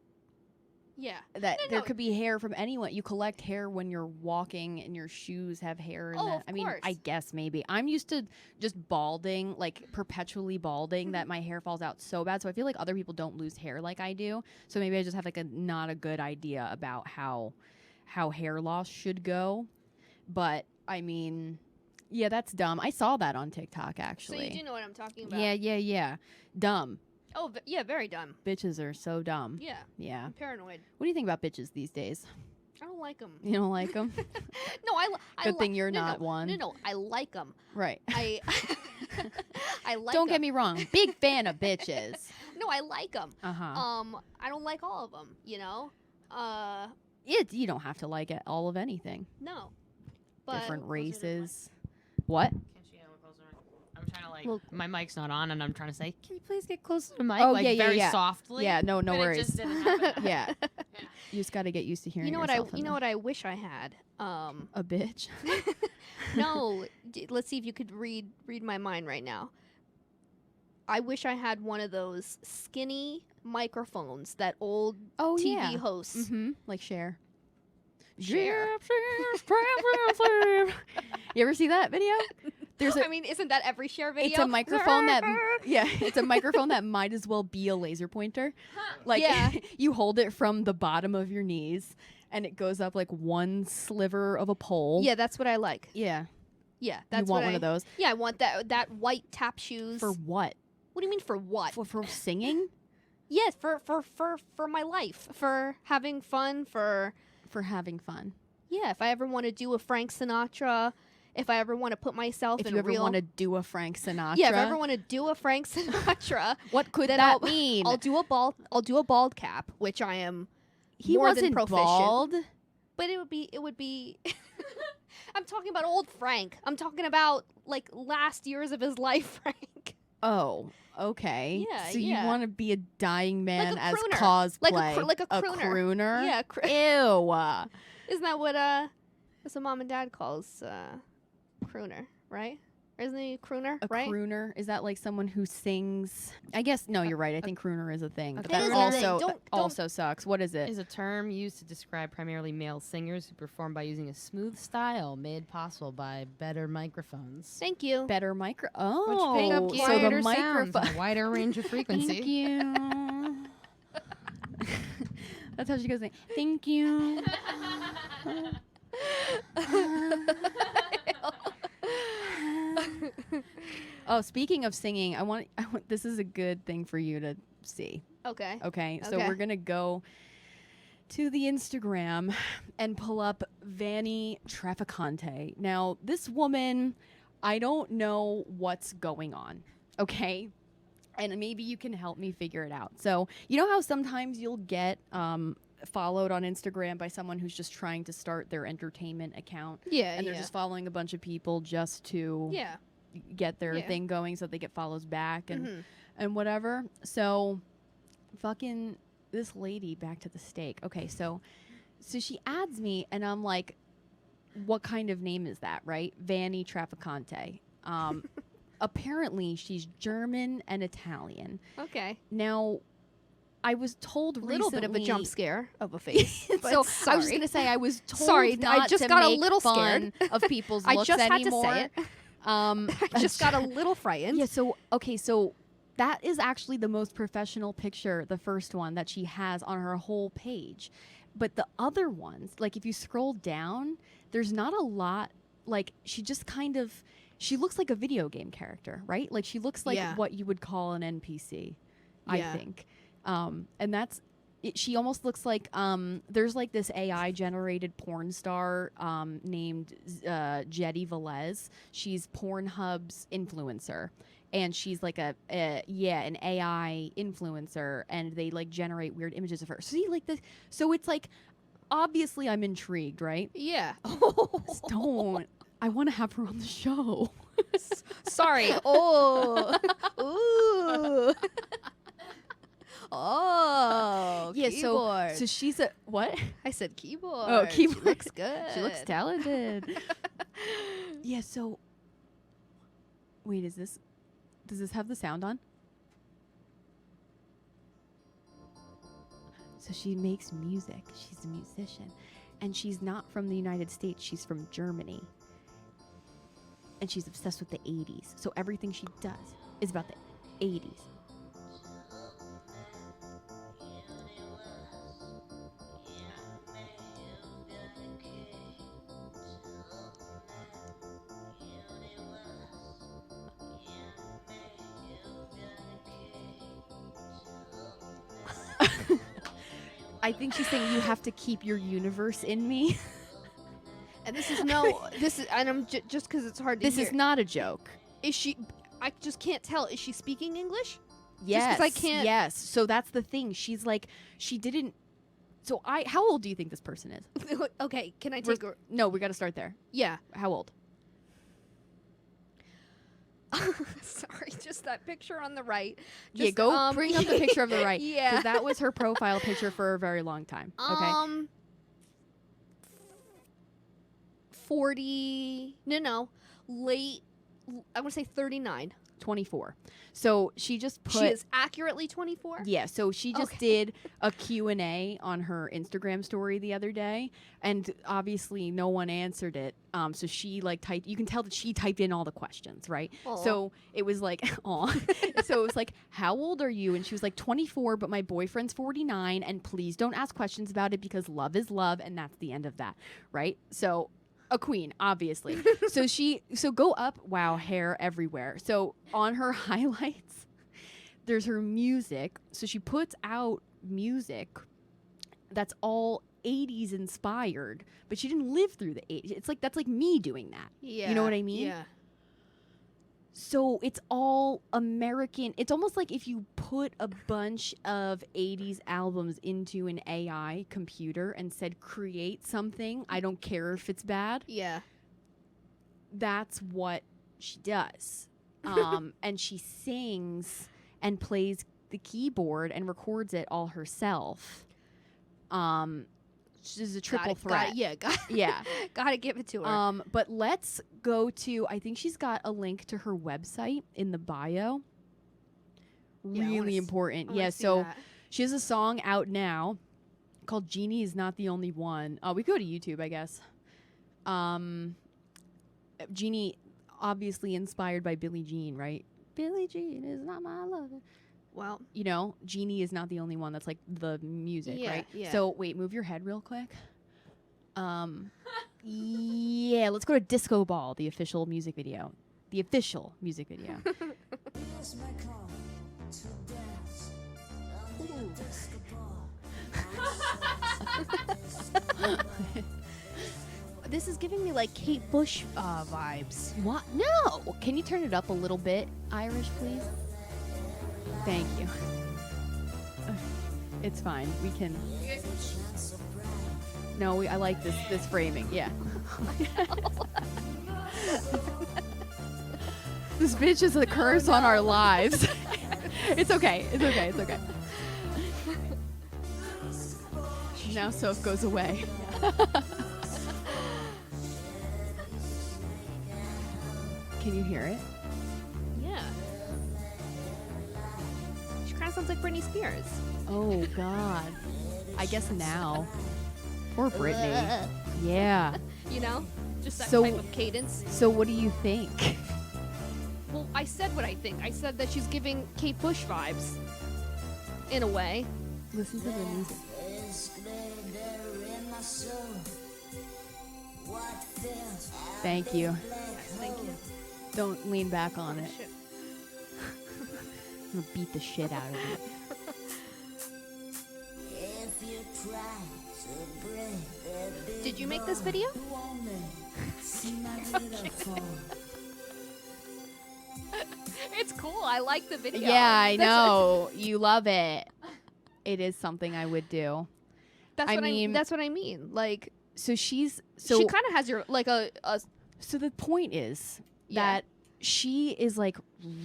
Yeah. that No, there no. could be hair from anyone. You collect hair when you're walking and your shoes have hair in Oh, them. of I mean, course. I guess maybe. I'm used to just balding, like perpetually balding, that my hair falls out so bad. So I feel like other people don't lose hair like I do. So maybe I just have like not a good idea about how hair loss should go. But I mean, yeah, that's dumb. I saw that on TikTok actually. So you do know what I'm talking about. Yeah. Dumb. Oh, yeah, very dumb. Bitches are so dumb. Yeah. Yeah. I'm paranoid. What do you think about bitches these days? I don't like them. You don't like them? No, Good thing you're not one. No, I like them. Right. I like Don't get 'em. me wrong. Big fan of bitches. No, I like them. Uh-huh. I don't like all of them, You don't have to like it, all of anything. No. But Different races. What? Can't you get a little closer? I'm trying to Well- my mic's not on, and I'm trying to say, can you please get closer to the mic? Oh, like, yeah, very yeah. softly. Yeah, no but It worries. just didn't happen. Yeah. You just got to get used to hearing you know yourself. what I wish I had. A bitch. No, let's see if you could read my mind right now. I wish I had one of those skinny microphones that old Oh, TV yeah. hosts. Mm-hmm. Like Cher. Cher. You ever see that video? There's a I mean, isn't that every Cher video? It's a microphone that it's a microphone that might as well be a laser pointer. Like Yeah. you hold it from the bottom of your knees and it goes up like one sliver of a pole. Yeah, that's what I like. Yeah. Yeah, that's you want what one of those? Yeah, I want that white tap shoes. For what? What do you mean for what? For singing? Yes, for my life, for having fun, for having fun. yeah. If I ever want to do a Frank Sinatra, if I ever want to put myself If in you a ever real want to do a Frank Sinatra. yeah, if I ever want to do a Frank Sinatra, what could then that mean? I'll do a bald cap, which I am he more wasn't than proficient. bald. But it would be I'm talking about old Frank. I'm talking about like last years of his life, Frank. Oh, okay. Yeah, so yeah. you want to be a dying man a as crooner. cosplay. Like a crooner. crooner? Yeah, Ew. isn't that what mom and dad calls crooner, right? Or isn't he crooner, A right? crooner? Is that like someone who sings? I guess, no, you're right. I think crooner is a thing. But It that is a also, thing. Don't- also sucks. What is it? Is a term used to describe primarily male singers who perform by using a smooth style made possible by better microphones. Thank you. Better micro. Which Oh, pick up you. so quieter the sounds microphone. and a wider range of frequency. Thank you. That's how she goes. Thank you. Oh, speaking of singing, I want. This is a good thing for you to see. Okay. Okay, so Okay. we're gonna go to the Instagram and pull up Vanny Traficante. Now, this woman, I don't know what's going on. Okay, and maybe you can help me figure it out. So, you know how sometimes you'll get followed on Instagram by someone who's just trying to start their entertainment account, Yeah. and they're just following a bunch of people just to Yeah. get their Yeah. thing going so they get follows back and Mhm. and whatever. So fucking this lady, back to the steak. Okay, so she adds me and I'm like, what kind of name is that, right? Vanny Traficante. Apparently she's German and Italian. Okay. Now I was told A little bit of a jump recently- scare of a face. but So sorry. I was just gonna say I was told Sorry, not I just to got a make little fun of people's I looks just anymore. had to say it. I just got a little frightened. Yeah, so okay, so that is actually the most professional picture, the first one that she has on her whole page. But the other ones, like if you scroll down, there's not a lot. Like she just kind of, she looks like a video game character, right? Like she looks like Yeah. what you would call an NPC, I Yeah. think. And that's it, she almost looks like there's like this AI generated porn star named Jetty Velez. She's Pornhub's influencer, and she's like an AI influencer, and they like generate weird images of her. See, like this. So it's like obviously I'm intrigued, right? Yeah. Don't. I want to have her on the show. Sorry. Oh. Ooh. Oh. Yeah, keyboard. so she's a what? I said keyboard. Oh, She keyboard. looks good. She looks talented. Yeah, so wait, does this have the sound on? So she makes music. She's a musician. And she's not from the United States. She's from Germany. And she's obsessed with the 80s. So everything she does is about the 80s. I think she's saying you have to keep your universe in me. And this is and I'm just because it's hard to This hear. is not a joke. Is she? I just can't tell. Is she speaking English? Yes. 'cause I can't- Yes. So that's the thing. She's like, she didn't. So how old do you think this person is? Okay, can I We're- take her? No, we got to start there. Yeah. How old? Sorry, just that picture on the right. Yeah, Just, go bring up the picture of the right. Yeah. Because that was her profile picture for a very long time. Okay. 40. No. Late. I want to say 39. 24. So she just put. She is accurately 24. Yeah, so she just Okay. did a Q&A on her Instagram story the other day, and obviously no one answered it. So she like typed, you can tell that she typed in all the questions, right? Aw. So it was like, aw. So it was like, how old are you? And she was like 24, but my boyfriend's 49, and please don't ask questions about it because love is love, and that's the end of that, right? So a queen, obviously. So go up. Wow, hair everywhere. So on her highlights, there's her music. So she puts out music that's all 80s inspired, but she didn't live through the 80s. It's like that's like me doing that. Yeah. You know what I mean? Yeah. So it's all American. It's almost like if you put a bunch of 80s albums into an AI computer and said, create something. I don't care if it's bad. Yeah. That's what she does. And she sings and plays the keyboard and records it all herself. She's a triple threat. Yeah. Gotta give it to her. But let's go to, I think she's got a link to her website in the bio. Yeah, I wanna Really s- important. I wanna Yeah, see so that. she has a song out now called Genie is Not the Only One. We go to YouTube, I guess. Genie, obviously inspired by Billie Jean, right? Billie Jean is not my lover. Well, You know, Genie is not the only one. That's like the music, Yeah, right? yeah. So wait, move your head real quick. Yeah, let's go to Disco Ball, the official music video. The official music video. Here's my call to dance. This is giving me like Kate Bush vibes. What? No. Can you turn it up a little bit, Irish, please? Thank you. It's fine. We can. No, I like this framing. Yeah. This bitch is a curse on our lives. It's okay. It's okay. It's okay. Now Soph goes away. Can you hear it? Yeah. She kind of sounds like Britney Spears. Oh God. I guess now. Poor Britney. Yeah. You know? Just that So- type of cadence. So what do you think? Well, I said what I think. I said that she's giving Kate Bush vibes. In a way. Listen to the music. Thank you. Yes, thank you. Don't lean back on it. Shit. I'm gonna beat the shit out of it. Did you make this video? It's cool. I like the video. Yeah, I That's know. You love it. It is something I would do. That's I what mean- that's what I mean. Like So she kind of has your like a So the point is Yeah. that she is like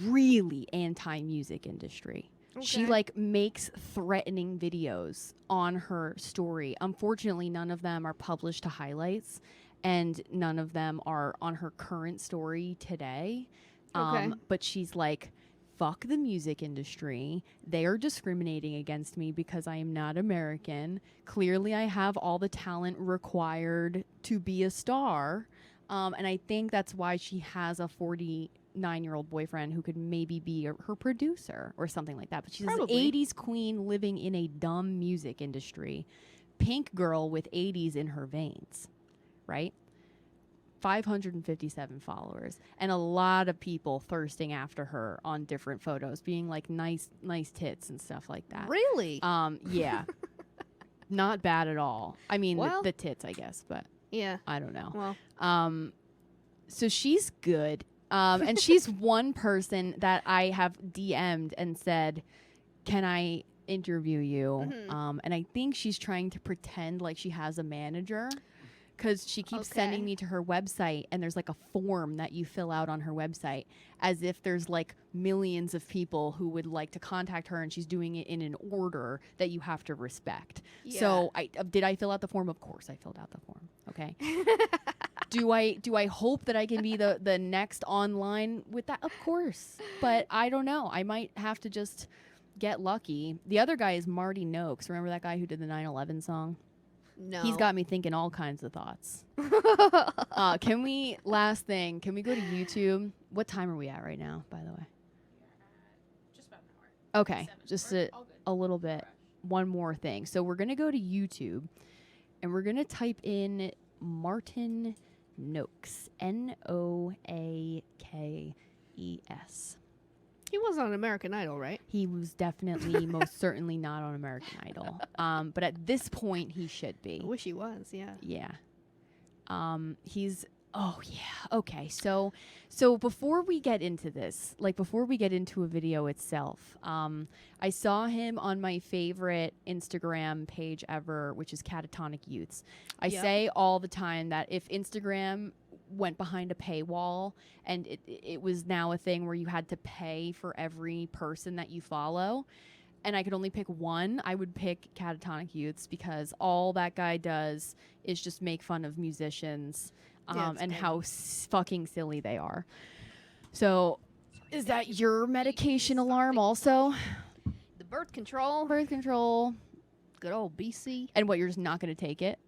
really anti-music industry. She Okay. like makes threatening videos on her story. Unfortunately, none of them are published to highlights and none of them are on her current story today. Okay. But she's like, fuck the music industry. They are discriminating against me because I am not American. Clearly, I have all the talent required to be a star. And I think that's why she has a 49-year-old boyfriend who could maybe be her producer or something like that. But she's Probably. an 80s queen living in a dumb music industry. Pink girl with 80s in her veins, right? 557 followers and a lot of people thirsting after her on different photos, being like nice tits and stuff like that. really. Yeah. Not bad at all. I mean, Well- the tits, I guess, but Yeah. I don't know. Well, So she's good. And she's one person that I have DM'd and said, can I interview you? Mhm. And I think she's trying to pretend like she has a manager because she keeps Okay. sending me to her website and there's like a form that you fill out on her website as if there's like millions of people who would like to contact her and she's doing it in an order that you have to respect. So did I fill out the form? Of course I filled out the form. Okay. Do I hope that I can be the next online with that? Of course. But I don't know. I might have to just get lucky. The other guy is Marty Noakes. Remember that guy who did the 9/11 song? no. He's got me thinking all kinds of thoughts. Last thing, can we go to YouTube? What time are we at right now, by the way? Just about an hour. Okay, just a little bit. One more thing. So we're going to go to YouTube and we're going to type in Martin Noakes. Noakes. He was on American Idol, right? He was definitely most certainly not on American Idol. But at this point he should be. I wish he was. Yeah. Yeah. He's okay. So before we get into this, like before we get into a video itself, I saw him on my favorite Instagram page ever, which is Catatonic Youths. I Yeah. say all the time that if Instagram went behind a paywall and it was now a thing where you had to pay for every person that you follow, and I could only pick one, I would pick Catatonic Youths because all that guy does is just make fun of musicians Yeah, it's and good. how fucking silly they are. So, is that your medication alarm also? The birth control. Birth control. Good old BC. And what, you're just not going to take it?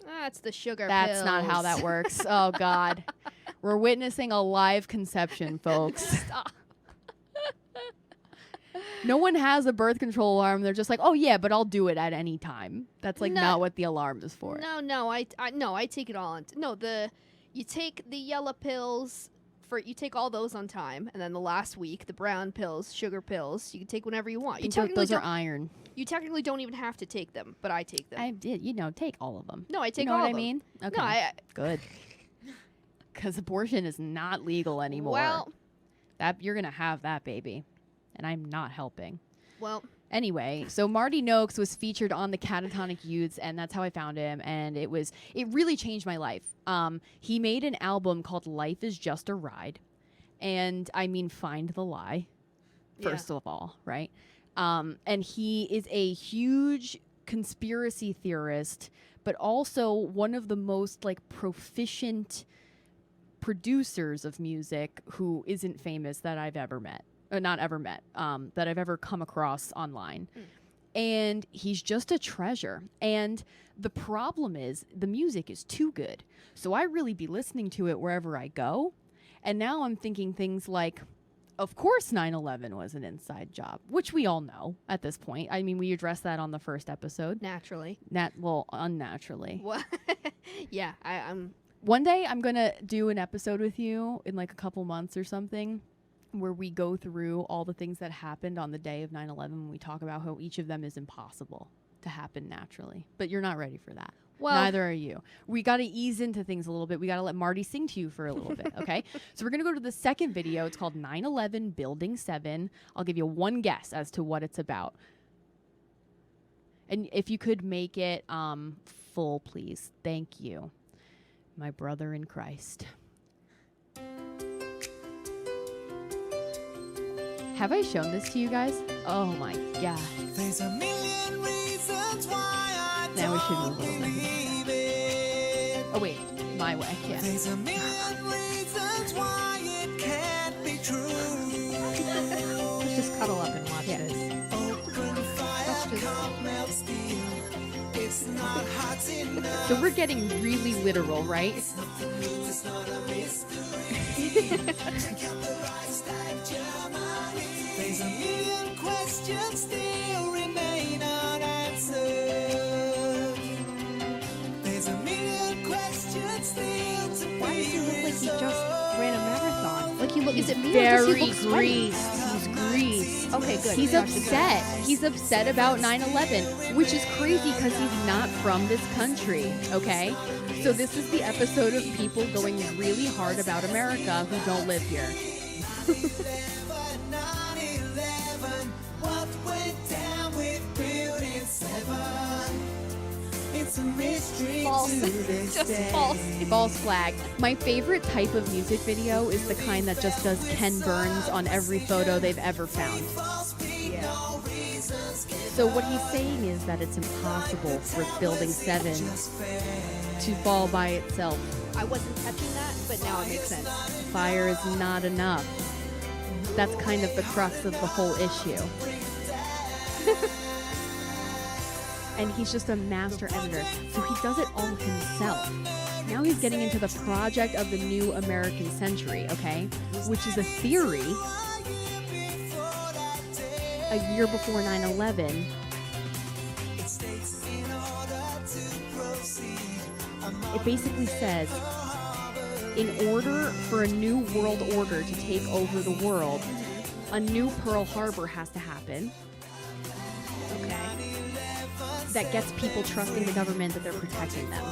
That's the sugar That's not how pills. that works. Oh, God. We're witnessing a live conception, folks. Stop. No one has a birth control alarm. They're just like, oh, yeah, but I'll do it at any time. That's like No. not what the alarm is for. No, I take it all. You take the yellow pills you take all those on time, and then the last week, the brown pills, sugar pills, you can take whenever you want. Those are iron. You technically don't even have to take them, but I take them. I did, take all of them. No, I take you know all what of I them. mean? Okay. No, Good. Because abortion is not legal anymore. Well, you're gonna have that baby, and I'm not helping. well, Anyway, so Marty Noakes was featured on the Catatonic Youths, and that's how I found him. And it really changed my life. He made an album called "Life Is Just a Ride," and I mean, find the lie. First of all, right? And he is a huge conspiracy theorist, but also one of the most proficient producers of music who isn't famous that I've ever met. Not ever met, that I've ever come across online. And he's just a treasure. And the problem is the music is too good. So I really be listening to it wherever I go. And now I'm thinking things like, of course 9/11 was an inside job, which we all know at this point. I mean, we addressed that on the first episode. naturally. Unnaturally. What? Yeah, I'm. One day I'm going to do an episode with you in a couple months or something, where we go through all the things that happened on the day of 9/11 and we talk about how each of them is impossible to happen naturally. But you're not ready for that. Well, Neither are you. We got to ease into things a little bit. We got to let Marty sing to you for a little bit, okay? So we're going to go to the second video. It's called 9/11 Building 7. I'll give you one guess as to what it's about. And if you could make it full, please. Thank you. My brother in Christ. Have I shown this to you guys? Oh my god. There's a million reasons why I Now we should don't move a little bit. believe it. Oh wait, my way. Yeah. There's a million reasons why it can't be true. Let's just cuddle up and watch Yeah. this. Open fire, can't melt steel. It's not hot enough. So we're getting really literal, right? It's not a mystery. Check out the Reichstag, Germany. There's a million questions still remain unanswered. There's a million questions still to Why does he be look like he just resolved. ran a marathon? Like he look? Is it me or does he Very look sweaty? greased. He's greased. Okay, good. He's That's good. upset. He's upset about 9/11, which is crazy because he's not from this country, okay? So this is the episode of people going really hard about America who don't live here. 9/11, what went down with Building 7? It's a mystery False. to this Just day. false. False flag. My favorite type of music video is the kind that just does Ken Burns on every photo they've ever found. So what he's saying is that it's impossible for Building 7 to fall by itself. I wasn't catching that, but now it makes sense. Fire is not enough. That's kind of the crux of the whole issue. And he's just a master editor, so he does it all himself. Now he's getting into the project of the new American century, okay? Which is a theory a year before 9/11. It basically says, in order for a new world order to take over the world, a new Pearl Harbor has to happen. Okay. That gets people trusting the government that they're protecting them.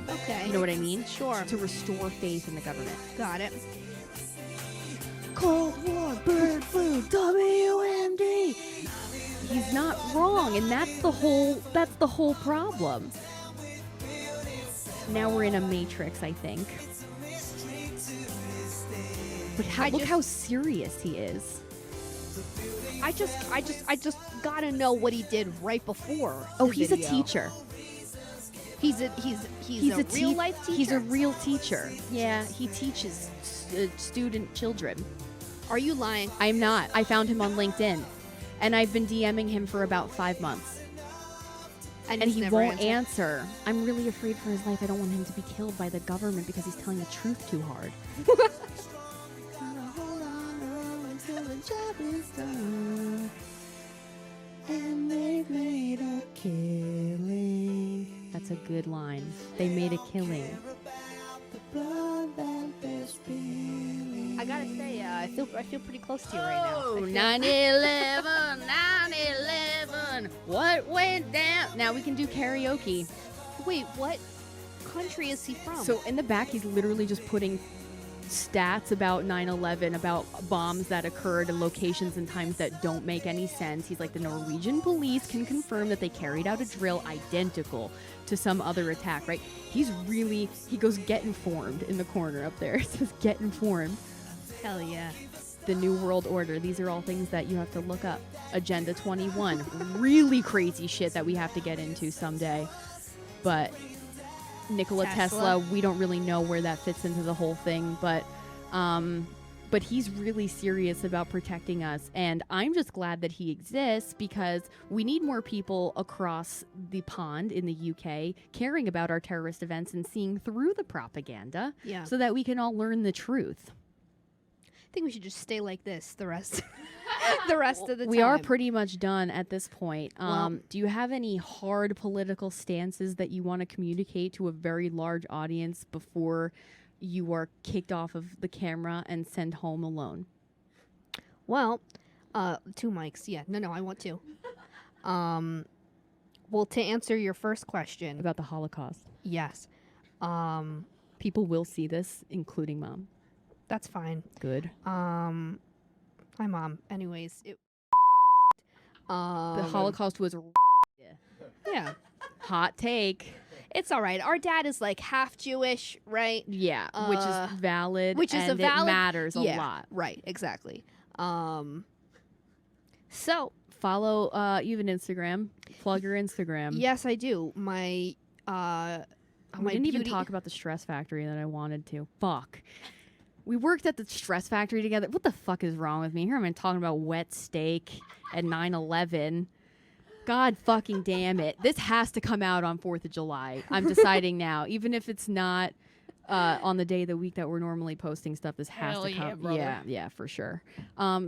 Okay. You know what I mean? Sure. To restore faith in the government. Got it. Cold War, bird flu, WMD. He's not wrong, and that's the whole problem. Now we're in a matrix, I think. But look how serious he is. I just gotta know what he did right before. Oh, the he's a video. teacher. He's a real life teacher. He's a real teacher. Yeah, he teaches student children. Are you lying? I'm not. I found him on LinkedIn, and I've been DMing him for about 5 months. And he's he never won't answered. answer. I'm really afraid for his life. I don't want him to be killed by the government because he's telling the truth too hard. And they've made a killing. That's a good line. They made a killing. The blood that they're spilling. I gotta say, I feel pretty close to you right now. Oh, I feel- 9/11, 9/11. What went down? Now we can do karaoke. Wait, what country is he from? So in the back, he's literally just putting stats about 9/11, about bombs that occurred in locations and times that don't make any sense. He's like, the Norwegian police can confirm that they carried out a drill identical to some other attack, right? He goes, get informed in the corner up there. It says, get informed. hell yeah. The New World Order. These are all things that you have to look up. Agenda 21. Really crazy shit that we have to get into someday. But Nikola Tesla, we don't really know where that fits into the whole thing, but he's really serious about protecting us, and I'm just glad that he exists because we need more people across the pond in the UK caring about our terrorist events and seeing through the propaganda, Yeah. so that we can all learn the truth. I think we should just stay like this the rest the rest of the time. We are pretty much done at this point. Well- Do you have any hard political stances that you want to communicate to a very large audience before you are kicked off of the camera and sent home alone? Well, 2 mics. Yeah. No, I want to. Well, to answer your first question, About the Holocaust. yes. People will see this, including Mom. That's fine. Good. Hi, Mom. Anyways, The Holocaust was Yeah. hot take. It's all right. Our dad is like half Jewish, right? Yeah, which is valid. which is and a valid- It matters a Yeah, lot. Right, exactly. So, Follow. You have an Instagram. Plug your Instagram. yes, I do. My We my didn't even beauty- talk about the Stress Factory that I wanted to. Fuck. We worked at the Stress Factory together. What the fuck is wrong with me? Here I'm talking about wet steak at 9/11. God fucking damn it. This has to come out on 4th of July. I'm deciding now. Even if it's not on the day of the week that we're normally posting stuff, this has Hell to yeah, come. brother. Yeah, for sure.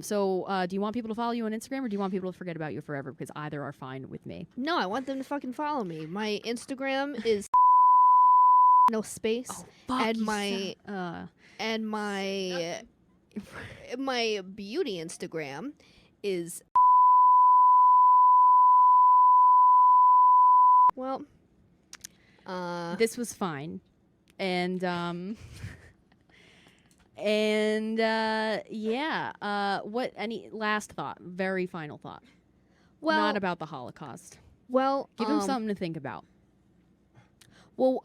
So do you want people to follow you on Instagram, or do you want people to forget about you forever? Because either are fine with me. No, I want them to fucking follow me. My Instagram is no space, and you my said- and my my beauty Instagram is well. This was fine. And what any last thought, very final thought. Well, Not about the Holocaust. well, Give him something to think about. Well,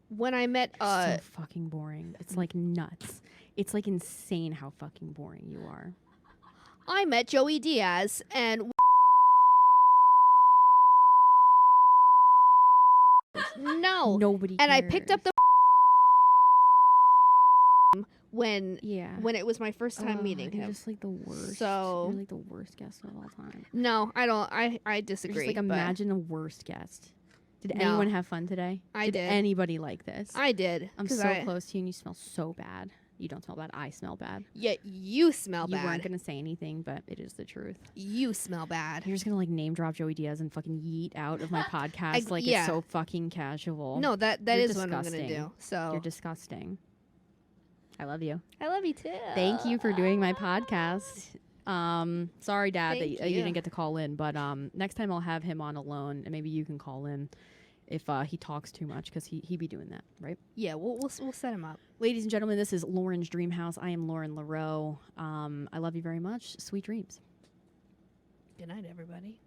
when I met So fucking boring. It's like nuts. It's like insane how fucking boring you are. I met Joey Diaz, and no, Nobody and I cares. picked up the when Yeah. when it was my first time Ugh, meeting you're him. just like the worst. So- you're like the worst guest of all time. No, I don't. I You're disagree. just like but imagine a worst guest. Did No. anyone have fun today? I did. Anybody like this? I did. I'm 'cause so close to you and you smell so bad. You don't smell bad. I smell bad. Yeah, you smell You weren't bad. going to say anything, but it is the truth. You smell bad. You're just going to like name drop Joey Diaz and fucking yeet out of my podcast like yeah. it's so fucking casual. No, that You're is what I'm gonna disgusting. do. So You're disgusting. I love you. I love you too. Thank you for doing my podcast. Sorry, Dad, that Thank you you. didn't get to call in, but next time I'll have him on alone, and maybe you can call in if he talks too much, because he be doing that, right? Yeah, we'll set him up. Ladies and gentlemen, this is Lauren's Dreamhouse. I am Lauren LaRoe. I love you very much. Sweet dreams. Good night, everybody.